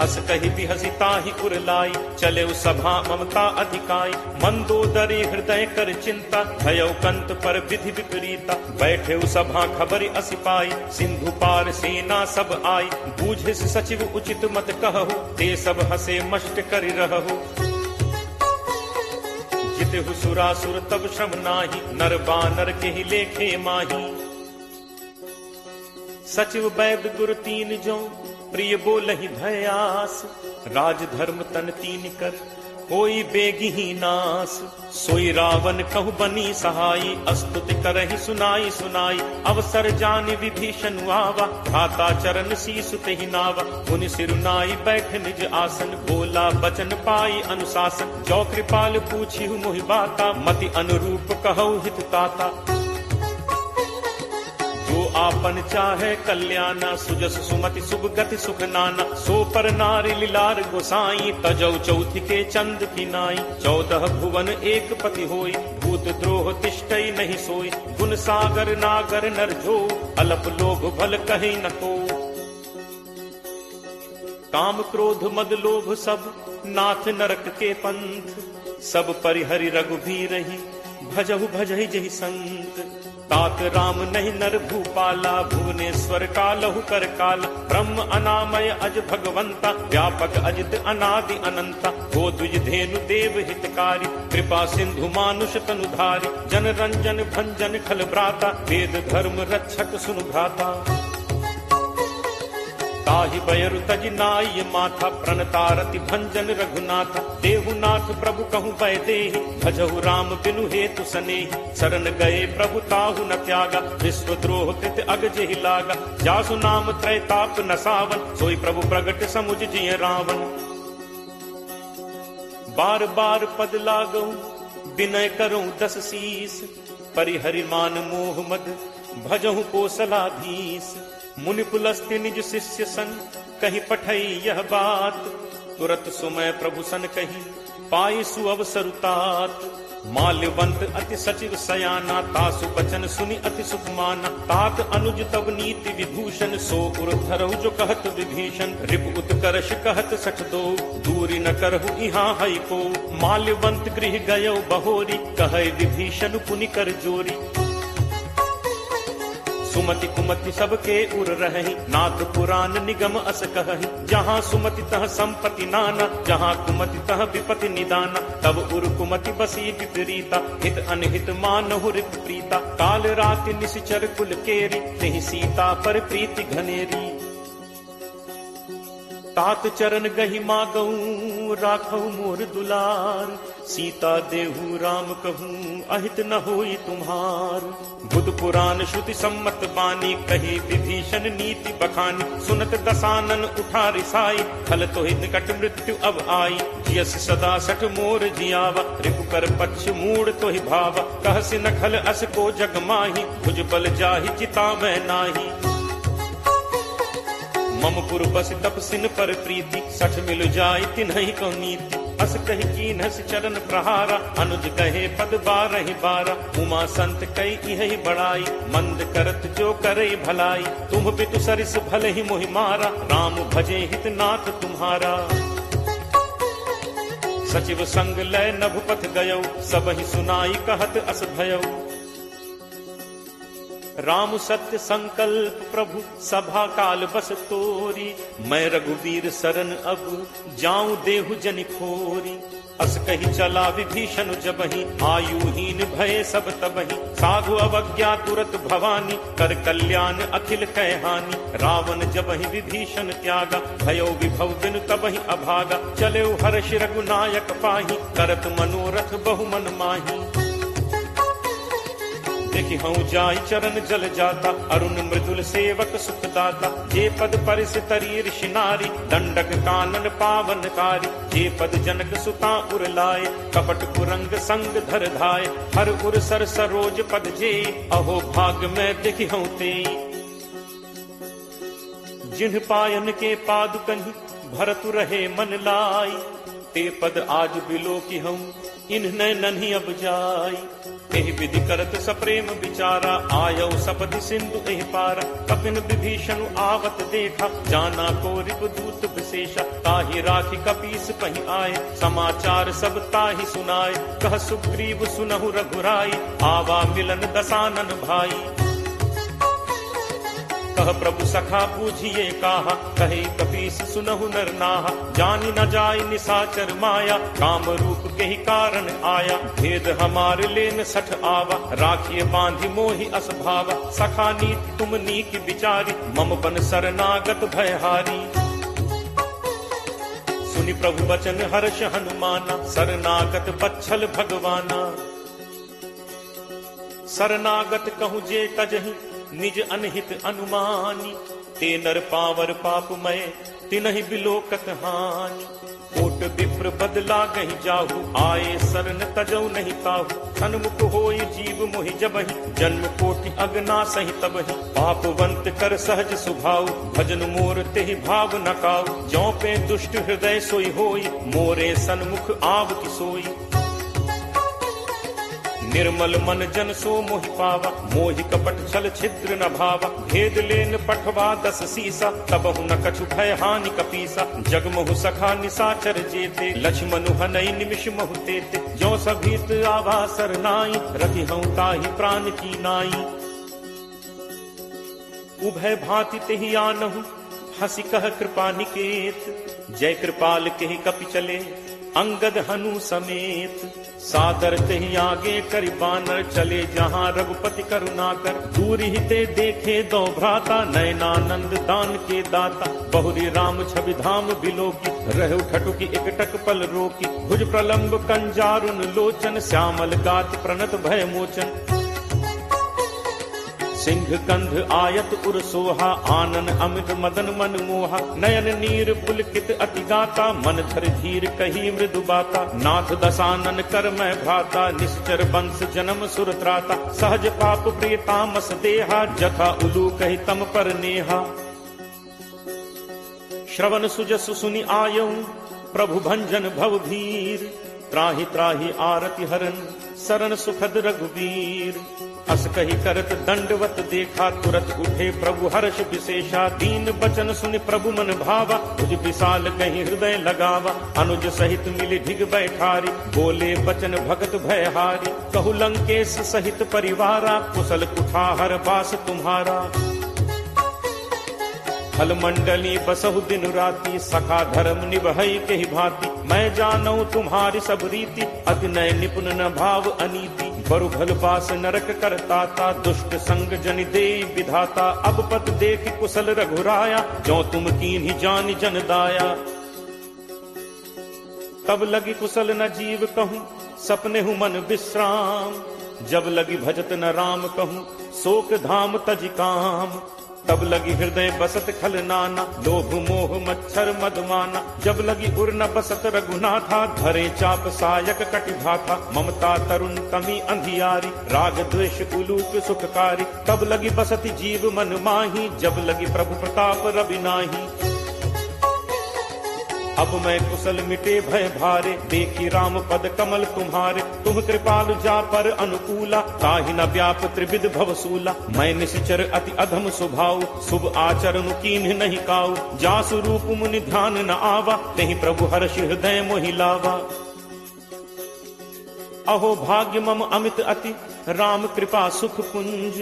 अस कहि बिहसी ताहि उरलाई चले सभा ममता अधिकाई। मंदोदरी हृदय कर चिंता भयउ कंत पर विधि विपरीता। बैठे सभा खबरि असि पाई सिंधु पार सेना सब आई। बूझिस सचिव उचित मत कहु ते सब हसे मष्ट करि रहु। जितहु सुरासुर तब श्रम नाही नर बानर केहि लेखे माही। सचिव वैद गुरु तीन जो प्रिय बोलहि भयास। राज धर्म तन तीन कर कोई बेगी ही नास। सोई रावण कहु बनी सहाई अस्तुति करहि सुनाई सुनाई। अवसर जानि विभीषण आवा भ्राता चरण शीसु तेहि नावा। मुनि सिरुनाई बैठ निज आसन बोला बचन पाई अनुशासन। जो कृपाल पूछिहु मोहि बाता मति अनुरूप कहु हित ताता। जो आपन चाहे कल्याणा सुजस सुमति शुभ गति सुख नाना। सो पर नारी लीलार गोसाई तजौ चौथि के चंद की नाई। 14 भुवन एक पति होई भूत द्रोह तिष्ठई नहीं सोई। गुण सागर नागर नर जो अलप लोभ भल कहि न को। काम क्रोध मद लोभ सब नाथ नरक के पंथ। सब परिहरि रघुबीरहि भजहु भजहि जहि संत। तात राम नहीं नर भूपाला भुवनेश्वर कालहु कर काला। ब्रह्म अनामय अज भगवंता व्यापक अजित अनादि अनंता। गो द्विज धेनु देव हितकारी कृपा सिंधु मानुष तनुधारी। जन रंजन भंजन खल भ्राता वेद धर्म रक्षक सुनु भ्राता। ताहि बयरु तज नाय माथा प्रणतारति भंजन रघुनाथा। देहुनाथ प्रभु कहु भय देहि भजहु राम बिनु हेतु सनेहि। शरण गए प्रभु ताहु न त्यागा विश्वद्रोह कृत अग जेहि लागा। जासु नाम त्रैताप न सावन सोई प्रभु प्रगट समुझ जिय रावण। बार बार पद लागऊ विनय करऊं 10 शीस। परिहरि मान मोह मद भजहु कोसलाधीश। मुनि पुलस्त्य निज शिष्य सन कही पठई यह बात। तुरत सुमय प्रभु सन कही पाई सुअवसर तात। माल्यवंत अति सचिव सयाना तासु बचन सुनि अति सुख माना। तात अनुज तब नीति विभूषण सो उर धरहु जो कहत विभीषण। रिप उत्कर्ष कहत सठ दो दूरी न करहु इहाँ हई को। माल्यवंत गृह गयो बहोरी कहे विभीषण पुनि कर जोरी। सुमति कुमति सबके उर रहहि नाथ पुराण निगम अस कहहि। जहाँ सुमति तह संपत्ति नाना जहाँ कुमति तह विपति निदाना। तब उर कुमति बसी विपरीता हित अनहित मानहु रिप प्रीता। काल राति निशिचर कुल केरी तेहि सीता पर प्रीति घनेरी। तात चरण गहि मागऊ राखऊ मोर दुलार। सीता देहु राम कहूँ अहित न होई तुम्हार। बुध पुराण श्रुति सम्मत बानी कही विभीषण नीति बखानी। सुनत दसानन उठा रिसाई खल तो ही निकट मृत्यु अब आई। जियस सदा सठ मोर जियावा रिपु कर पक्ष मूड तो ही भावा। कहसि न खल अस को जग माही भुज बल जाहि चिता मैं नाही। मम पुर बस तप सिन पर प्रीति सठ मिल जाय तिन्हि को नीति। अस कही कीन्हस चरण प्रहारा अनुज कहे पद बारहि बारा। उमा संत कई इहि बड़ाई मंद करत जो करे भलाई। तुम पितु सरिस भले ही मोहि मारा राम भजे हित नाथ तुम्हारा। सचिव संग लय नभपथ गयो सबहि सुनाई कहत अस भयो। राम सत्य संकल्प प्रभु सभा काल बस तोरी। मैं रघुवीर सरन अब जाऊं देहु जनि खोरी। अस कही चला विभीषण जबहि आयुहीन भय सब तबहि। साधु अवज्ञा तुरत भवानी कर कल्याण अखिल कह हानि। रावण जबहि विभीषण त्यागा भयो विभव बिनु तबहि अभागा। चले हर्ष रघुनायक पाही करत मनोरथ बहु मन माही। देखि हूँ जाय चरण जल जाता अरुण मृदुल सेवक सुखदाता। जे पद परिस तरी ऋषि नारी दंडक कानन पावनकारी। जे पद जनक सुता उर लाए कपट कुरंग संग धर धाय। हर उर सर सरोज पद जे अहो भाग में देखि हूँ ते। जिन्ह पायन के पादुकनि भरतु रहे मन लाई। ते पद आज बिलो की हूँ इन्ह नन्ही अब जाई। एहि विधि करत सप्रेम विचारा आयौ सपदि सिंधु एहि पारा। कपिन विभीषण आवत देखा जाना को रिपुदूत विशेषा। ताहि राखी कपीस पहि आए समाचार सब ताहि सुनाए। कह सुग्रीव सुनहु रघुराई आवा मिलन दसानन भाई। कह प्रभु सखा बूझिए काहा कहे कपीस सुनहु नर नाहा। जानी न जाय निसाचर माया काम रूप के ही कारण आया। भेद हमार लेन सठ आवा राखिए बांधि मोहि अस भावा। सखा नीति तुम नीक विचारी मम बन शरणागत भयहारी। सुनि प्रभु वचन हर्ष हनुमाना शरणागत बच्छल भगवाना। शरणागत कहूँ जे तजहि निज अनहित अनुमानी। ते नर पावर पापमय तिनहि बिलोकत हानि। कोट विप्र बदला गहि जाहु आए शरण तजौ नहीं ताहु। सन्मुख होई जीव मोहि जबहि जन्म कोटि अगना सहि तबहि। पापवंत कर सहज सुभाव भजन मोर तेहि भाव न काऊ। जौ पे दुष्ट हृदय सोई होई मोरे सन्मुख आव की सोई। निर्मल मन जन सो मोहि पावा मोहि कपट छल छिद्र न भावा। भेद लेन पठवा 10 सीसा तबहु न कछु भय हानि कपीसा। जगमहु सखा निसाचर जेते लक्ष्मण हनई निमिष महु तेते। जो सभीत आवा सरनाई रखि हूँ ताहि प्राण की नाई। उभय भांति तेहि आनहु हंसी कह कृपा निकेत। जय कृपाल केहि कपि चले अंगद हनु समेत। सादर तेहि आगे करि बानर चले जहाँ रघुपति करुणाकर। दूरी ही ते देखे दो भ्राता नयनानंद दान के दाता। बहुरी राम छवि धाम बिलोकी रहु ठटुकी एकटक पल रोकी। भुज प्रलंब कंजारुन लोचन श्यामल गात प्रणत भय मोचन। सिंह कंध आयत उर सोहा आनन अमित मदन मन मोहा। नयन नीर पुलकित अति गाता मन धर धीर कही मृदु बाता। नाथ दसानन कर मैं भ्राता निश्चर वंश जन्म सुर त्राता। सहज पाप प्रिय तामस देहा जथा उलू कही तम पर नेहा। श्रवण सुजसु सुनि आयऊ प्रभु भंजन भव भीर। त्राहि त्राहि आरति हरन शरण सुखद रघुवीर। अस कही करत दंडवत देखा तुरत उठे प्रभु हर्ष विशेषा। दीन बचन सुनि प्रभु मन भावा तुझ विशाल कहीं हृदय लगावा। अनुज सहित मिली ढिग बैठारी बोले बचन भगत भयहारी। कहु लंकेश सहित परिवारा कुशल कुठाहर बास तुम्हारा। फल मंडली बसहु दिन राति सखा धर्म निभई के ही भांति। मैं जानऊ तुम्हारी सब रीति अति नय निपुण न भाव अनीति। बरु भल पास नरक करताता दुष्ट संग जनि दे विधाता। अब पत देख कुशल रघुराया जो तुम कीन्ही जानि जन दाया। तब लगी कुशल न जीव कहूँ, सपने हूँ मन विश्राम। जब लगी भजत न राम कहूँ, शोक धाम तज काम। तब लगी हृदय बसत खल नाना, लोभ मोह मच्छर मदमाना। जब लगी उर न बसत रघुनाथा, धरे चाप सायक कटिभाथा। ममता तरुण तमी अंधियारी, राग द्वेष उलूक सुखकारी। तब लगी बसत जीव मन माही, जब लगी प्रभु प्रताप रवि नाही। अब मैं कुशल मिटे भय भारे, देखी राम पद कमल तुम्हारे। तुम कृपालु जा पर अनुकूला, ताहि न व्याप त्रिविध भवसूला। मैं निश्चर अति अधम स्वभाव, शुभ आचरण कीन्ह नहीं काऊ। जासु रूप मुनि ध्यान न आवा, नहीं प्रभु हर्ष हृदय मोहि लावा। अहो भाग्य मम अमित अति, राम कृपा सुख पुंज।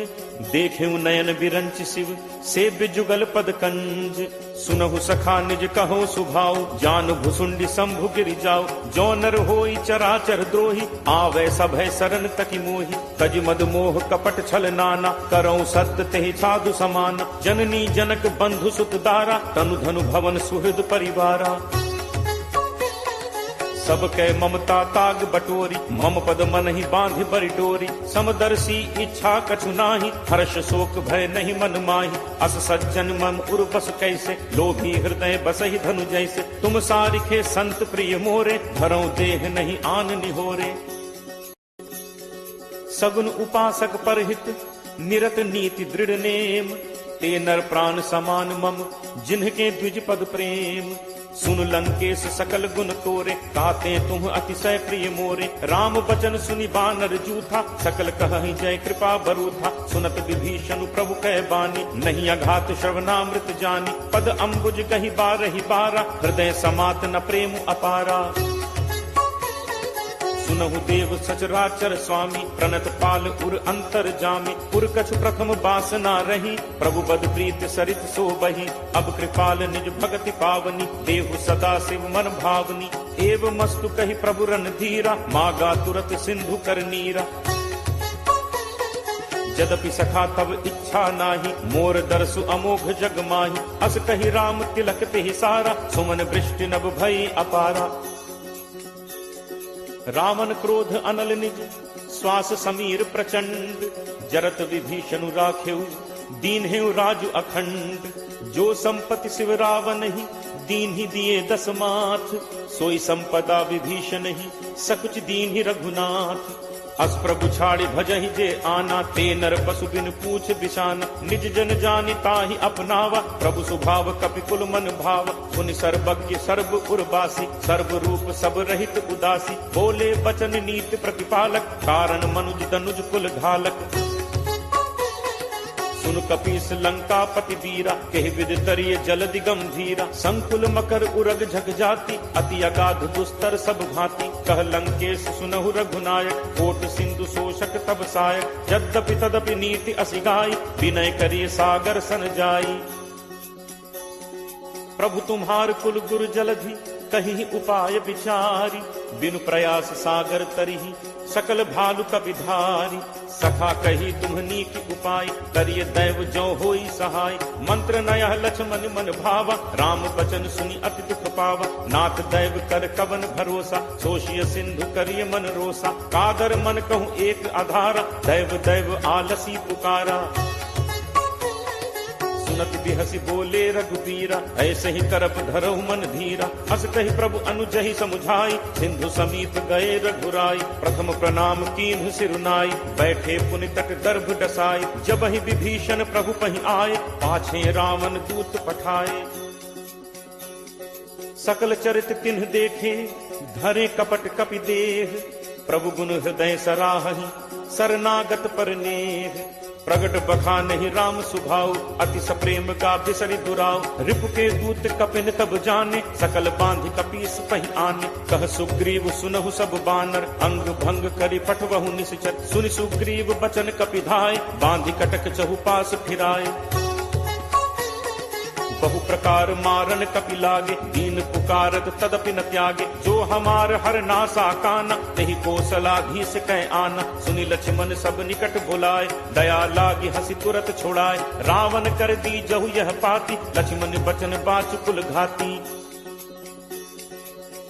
देखेऊ नयन बिरंच शिव, सेव्य जुगल पद कंज। सुनहु सखा निज कहो सुभाव, जान भुसुंडी शंभु गिरि जाओ। जो नर होई चराचर द्रोही, आवे सभय शरण तकी मोही। तज मद मोह कपट छल नाना, करऊं सत्य तेहि साधु समान। जननी जनक बंधु सुत दारा, तनु धनु भवन सुहृद परिवारा। सबके ममता ताग बटोरी, मम पद मन ही बांध बरि डोरी। समदर्शी इच्छा कछु नाही, हर्ष शोक भय नहीं मन माही। अस सज्जन मम उर बस कैसे, लोभी हृदय बसहि धनु जैसे। तुम सारिखे संत प्रिय मोरे, धरऊं देह नहीं आन निहोरे। सगुन उपासक परहित, निरत नीति दृढ़ नेम। ते नर प्राण समान मम, जिन्हके द्विज पद प्रेम। सुन लंकेश सकल गुण तोरे, ताते तुम अतिशय प्रिय मोरे। राम बचन सुनि बानर जूथा, सकल कहहि जय कृपा बरूथा। सुनत विभीषण प्रभु कह बानी, नहीं अघात श्रवणामृत जानी। पद अम्बुज कहि बारहि बारा, हृदय समात न प्रेम अपारा। सुनहु देव सचराचर स्वामी, प्रणत पाल उर अंतर जामी। उर कछु प्रथम बासना रही, प्रभु बद प्रीत सरित सो बही। अब कृपाल निज भगति पावनी, देहु सदा शिव मन भावनी। एव मस्तु कहि प्रभु रन धीरा, मागा तुरत सिंधु कर नीरा। यद्यपि सखा तब इच्छा नाही, मोर दर्शु अमोघ जग माही। अस कहि राम तिलक तेहि सारा, सुमन वृष्टि नभ भई अपारा। रावण क्रोध अनल निज, श्वास समीर प्रचंड। जरत विभीषण राखेऊ, दीन हेउ राजु अखंड। जो संपत्ति शिव रावण ही, दीन ही दिए दस माथ। सोई संपदा विभीषण ही, सकुच दीन ही रघुनाथ। अस प्रभु छाड़ी भजहि जे आना, ते नर पशु बिन पूछ बिशाना। निज जन जानि ताहि अपनावा, प्रभु स्वभाव कपिकुल मन भाव। पुनि सर्वज्ञ सर्व उर्वासी, सर्व रूप सब रहित उदासी। बोले बचन नीति प्रतिपालक, कारण मनुज तनुज कुल घालक। सुन कपीस लंका पति वीरा, कहि विद तरिय जलदि गंभीरा। संकुल मकर उरग झग जाति, अति अगाध दुस्तर सब भांति। कह लंकेश सुनहु रघुनायक, कोट सिंधु शोषक तब सायक। यद्यपि तदपि नीति असिगाई, विनय करिय सागर सन जाई। प्रभु तुम्हार कुल गुरु जलधि, कहीं उपाय विचारी। बिनु प्रयास सागर तरिहि, सकल भालु कपिधारी। सखा कही तुम्हनी की उपाय, करिय दैव जो होई सहाय। मंत्र नयह लक्ष्मण मन भावा, राम बचन सुनि अति दुख पावा। नाथ दैव कर कवन भरोसा, सोशिय सिंधु करिय मन रोसा। कादर मन कहूँ एक आधारा, दैव दैव आलसी पुकारा। सुनत बिहसी बोले रघुबीरा, ऐसे ही करप धरहु मन धीरा। हस कहि प्रभु अनुजहि समुझाई, सिंधु समीप गए रघुराई। प्रथम प्रणाम कीन्ह सिरुनाई, बैठे पुनि तट दर्भ डसाई। जब ही विभीषण प्रभु पहि आए, पाछे रावण दूत पठाए। सकल चरित तिन्ह देखे, धरे कपट कपि देह। प्रभु गुण हृदय सराहि, शरणागत पर नेह। प्रगट बखानहि राम सुभाव, अति सप्रेम का बिसरि दुराव। रिपु के दूत कपिन तब जाने, सकल बांधि कपीस पहि आने। कह सुग्रीव सुनहु सब बानर, अंग भंग करि पठवहु निश्चर। सुनि सुग्रीव बचन कपिधाय, बांधि कटक चहुपास फिराए। बहु प्रकार मारन कपि लागे, दीन पुकारत तदपि न त्यागे। जो हमार हर नासा काना, तेहि कौशलाधीश कह आना। सुनि लक्ष्मण सब निकट बुलाए, दया लागी हंसी तुरत छोड़ाए। रावण कर दी जहु यह पाती, लक्ष्मण बचन बाचु कुल घाती।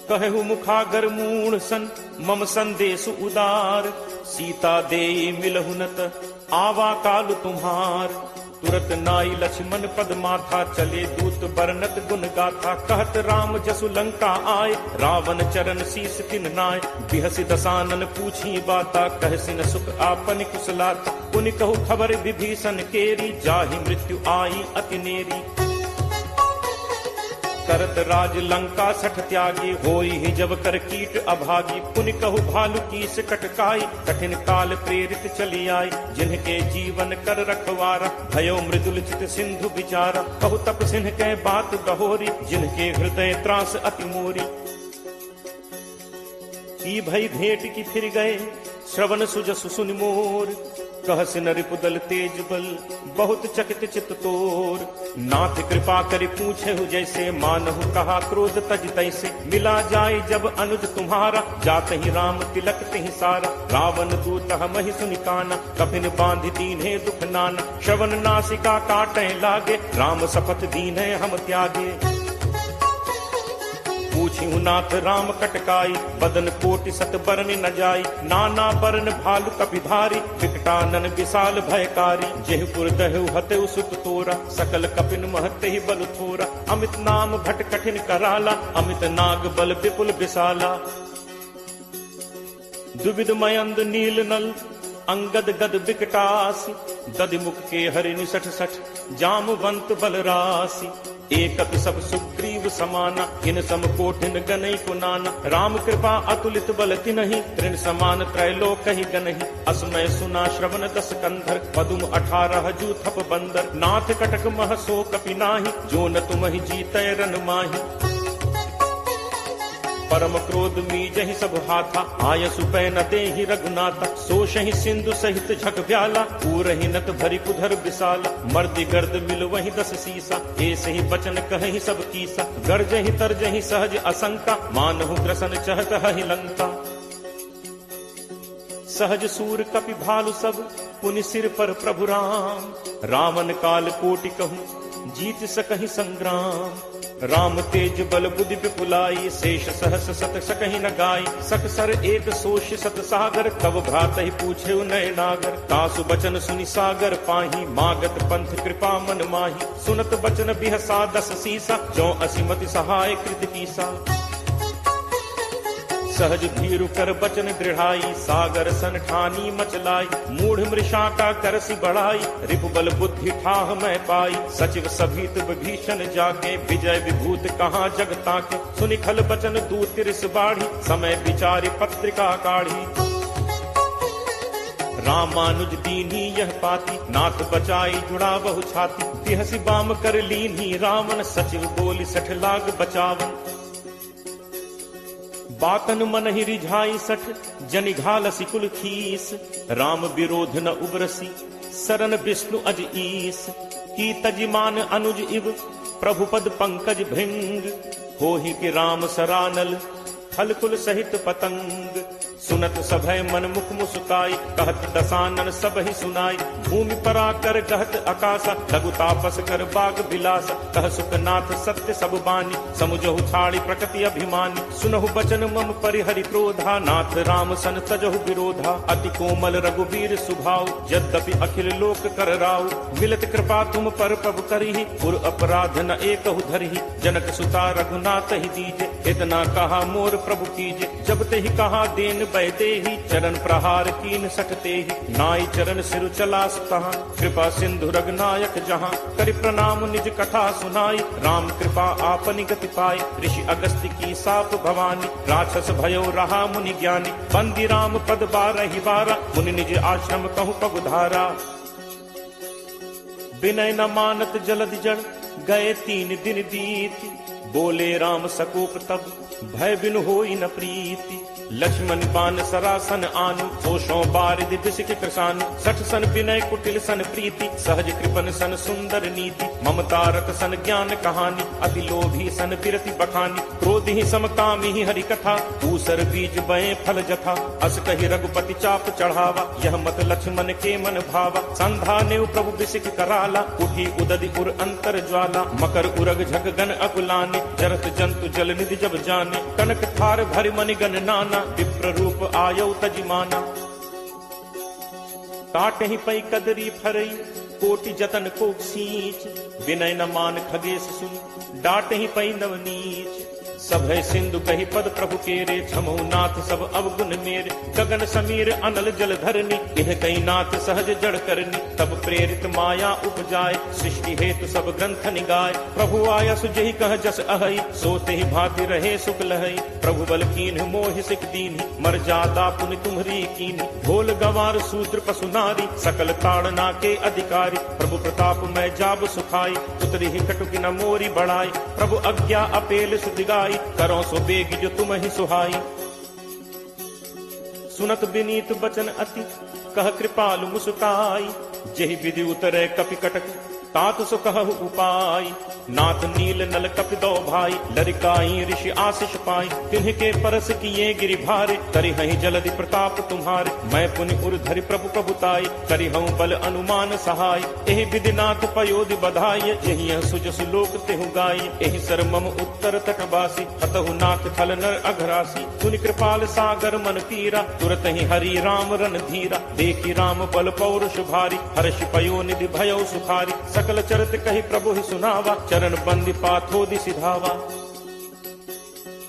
कहु मुखागर मूढ़ सन मम संदेश उदार, सीता दे मिलहु न त आवा काल तुम्हार। तुरत नाई लक्ष्मण पद माथा, चले दूत बरनत गुण गाथा। कहत राम जसु लंका आए, रावण चरण शीस किन नाय। बिहसि दसानन पूछी बाता, कहसिन सुख आपन कुशलाता। पुनि कहु खबर विभीषण केरी, जाहि मृत्यु आई अति नेरी। करत राज लंका सठ त्यागी, होई ही जब कर कीट अभागी। पुनि कहु भालु कीस कटकाई, कठिन काल प्रेरित चली आई। जिनके जीवन कर रखवारा, भयो मृदुल चित सिंधु विचारा। कहु तप सिंह के बात दहोरी, जिनके हृदय त्रास अति मोरी। की भई भेंट की फिर गए, श्रवण सुजसु सुनि मोर। कहसि नरिपुदल तेज बल, बहुत चकित चित तोर। नाथ कृपा करि पूछे हु जैसे, मानहु कहा क्रोध तज तैसे। मिला जाय जब अनुज तुम्हारा, जात ही राम तिलक तिहि सारा। रावण दूत हमहि सुनि काना, कफिन बांधि दीन्हे दुख नाना। श्रवण नासिका काटै लागे, राम शपथ दीन्हे हम त्यागे। पूछिहु नाथ राम कटकाई, बदन कोटि सत बरन न जाई। नाना बरन भालु कपिधारी, विकटानन विशाल भयकारी। जेहु पुर दहु हतउ सुत तोरा, सकल कपिन महते ही बल थोरा। अमित नाम भट कठिन कराला, अमित नाग बल विपुल विशाला। दुविध मयंद नील नल, अंगद गद विकटासी। दधि मुख के हरि निसठ सठ, जामवंत बल राशि। एकत सब सुग्रीव समाना, इन सम कोठिन गनई को नाना। राम कृपा अतुलित बल तिनहि, तृण समान त्रैलोक ही गनहि। असमय सुना श्रवण दस कंधर, पदुम 18 जू थप बंदर। नाथ कटक मह सो कपि नाही, जो न तुमहि जीतै रन माही। परम क्रोध मीजहि सब हाथा, आयसु पै न देहि रघुनाथा। सोषहि सिंधु सहित झक ब्याला, पूरहि नत भरि कुधर विशाला। मर्दि गर्द मिल वहि 10 सीसा, ऐसे ही बचन कहहि सब कीसा। गर्जहि तरजहि सहज असंका, मानहु ग्रसन चहत हहि लंका। सहज सूर कपि भालु सब, पुनि सिर पर प्रभु राम। रावण काल कोटि कहूँ, जीत सकहि संग्राम। राम तेज बल बुद्धि विपुलाई, शेष सहस सत सकहि न गाई। सकसर एक सोष सत सागर, तब भ्रातहि पूछे नय नागर। तासु बचन सुनि सागर पाही, मागत पंथ कृपा मन माही। सुनत बचन बिहसा 10 सीसा, जो असिमति सहाय कृत कीसा। सहज भीरु कर बचन दृढ़ाई, सागर सन ठानी मचलाई। मूढ़ मृषा का करसी बढ़ाई, रिपुबल बुद्धि ठाह मैं पाई। सचिव सभीत विभीषण जाके, विजय विभूत कहाँ जग ताके। सुनि खल बचन दूत तिरस बाढ़ी, समय विचारि पत्रिका काढ़ी। रामानुज दीन्ही यह पाती, नाथ बचाई जुड़ा बहु छाती। बिहसि बाम कर लीन्ही रावण, सचिव बोली 60 लाख बचावन। बातन मन ही रिझाई 60, जनि घालसी कुल खीस। राम विरोध न उबरसी, सरन विष्णु अज ईस। की तजिमान अनुज इव, प्रभु पद पंकज भृंग। होहि कि राम सरानल, खल कुल सहित पतंग। सुनत सभय मन मुख मुस्काई, कहत दसानन सब ही सुनाई। भूमि पराकर कहत आकाशा, लघु तापस कर बाग बिलासा। कह सुखनाथ सत्य सब बानी, समुझहु छाड़ी प्रकृति अभिमानी। सुनहु बचन मम परिहरि क्रोधा, नाथ राम सन तजहु विरोधा। अति कोमल रघुवीर सुभाव, यद्यपि अखिल लोक कर राव। मिलत कृपा तुम पर प्रभु करिहि, पुर अपराध न एकहु धरिहि। जनक सुता रघुनाथ ही दीजे, इतना कहा मोर प्रभु कीजे। जब ते ही कहा देन बैदे ही, चरण प्रहार कीन सकते ही। नाई चरण सिर चला तहाँ, कृपा सिंधु रघुनायक जहाँ। करि प्रणाम निज कथा सुनाई, राम कृपा आपनि गति पाई। ऋषि अगस्त्य की साप भवानी, राक्षस भयो रहा मुनि ज्ञानी। बंदी राम पद 12 बारा, मुनि निज आश्रम कहूँ पगुधारा। विनय न मानत जलद जड़, गए 3 दिन बीत। बोले राम सकोप तब, भय बिनु होई न प्रीति। लक्ष्मण बान सरासन आनु, होशों बारिद बिसिक कृसानु। 60 सन विनय कुटिल सन प्रीति, सहज कृपन सन सुंदर नीति। ममता रत सन ज्ञान कहानी, अति लोभी सन बिरति बखानी। क्रोध ही समकामी ही हरि कथा, ऊसर बीज बये फल जथा। अस कहि रघुपति चाप चढ़ावा, यह मत लक्ष्मण के मन भावा। संधा नेव प्रभु बिसिक कराला, उठी उदधि उर अंतर ज्वाला। जाला मकर उरग झग गन अकुलाने जरत जंतु जल निधि जब जाने कनक थार भरि मनि गन नाना विप्र रूप आयो तजिमाना काटहि पै कदरी फरई कोटि जतन को सींच विनय न मान खगेश सुन डांटहि पै नवनीच सब है सिंधु कही पद प्रभु केरे छमो नाथ सब अवगुण मेरे गगन समीर अनल जल धरनी यह कई नाथ सहज जड़ करनी तब प्रेरित माया उपजाए सृष्टि हेतु सब ग्रंथ निगाए प्रभु आया सुजहि कह जस अहई सोते ही भांति रहे सुख लहई प्रभु बल कीन मोहि सिख दीन मर जादा पुनि तुम्हरी कीन भोल गवार सूत्र पशु नारी सकल ताड़ना के अधिकारी प्रभु प्रताप मैं जाब सुखाई उतरी ही कटुक न मोरी बढ़ाई प्रभु आज्ञा अपेल सुदिगाई करो सो बेग जो तुम ही सुहाई सुनत विनीत बचन अति कह कृपालु मुस्काई जेहि विधि उतरे कपि कटक तात सो कहु उपाय नाथ नील नल कपि दो भाई लरिकाई ऋषि आशीष पाई तिन्ह परस किए गिरि भारे करि हहि जलधि प्रताप तुम्हारे मैं पुनि उर धरि प्रभु प्रभुताई करि हूँ बल अनुमान सहाय एहि विधि नाथ पयोधि बधाई यही सुजसु लोक तेहु गाई एहि सर मम उत्तर तटवासी हतहु नाथ खल नर अघरासी पुनि कृपाल सागर मन तीरा तुरत ही हरि राम रन धीरा देखी राम बल पौरुष भारी हर्ष पयो निधि भयो सुखारी सकल चरित कही प्रभु ही सुनावा चरण बंदी पाथोदि सिधावा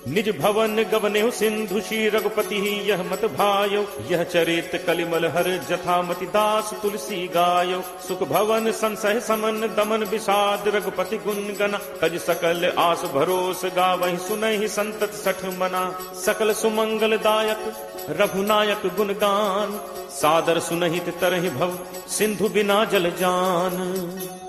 निज भवन गवने सिंधु श्री रघुपति ही यह मत भायो यह चरित कलिमल हर जथामति दास तुलसी गायो सुख भवन संसह समन दमन विषाद रघुपति गुण गना तज सकल आस भरोस गावहि सुनहि संतत सठ मना सकल सुमंगल दायक रघुनायक गुणगान सादर सुनहित तरहि भव सिंधु बिना जल जान।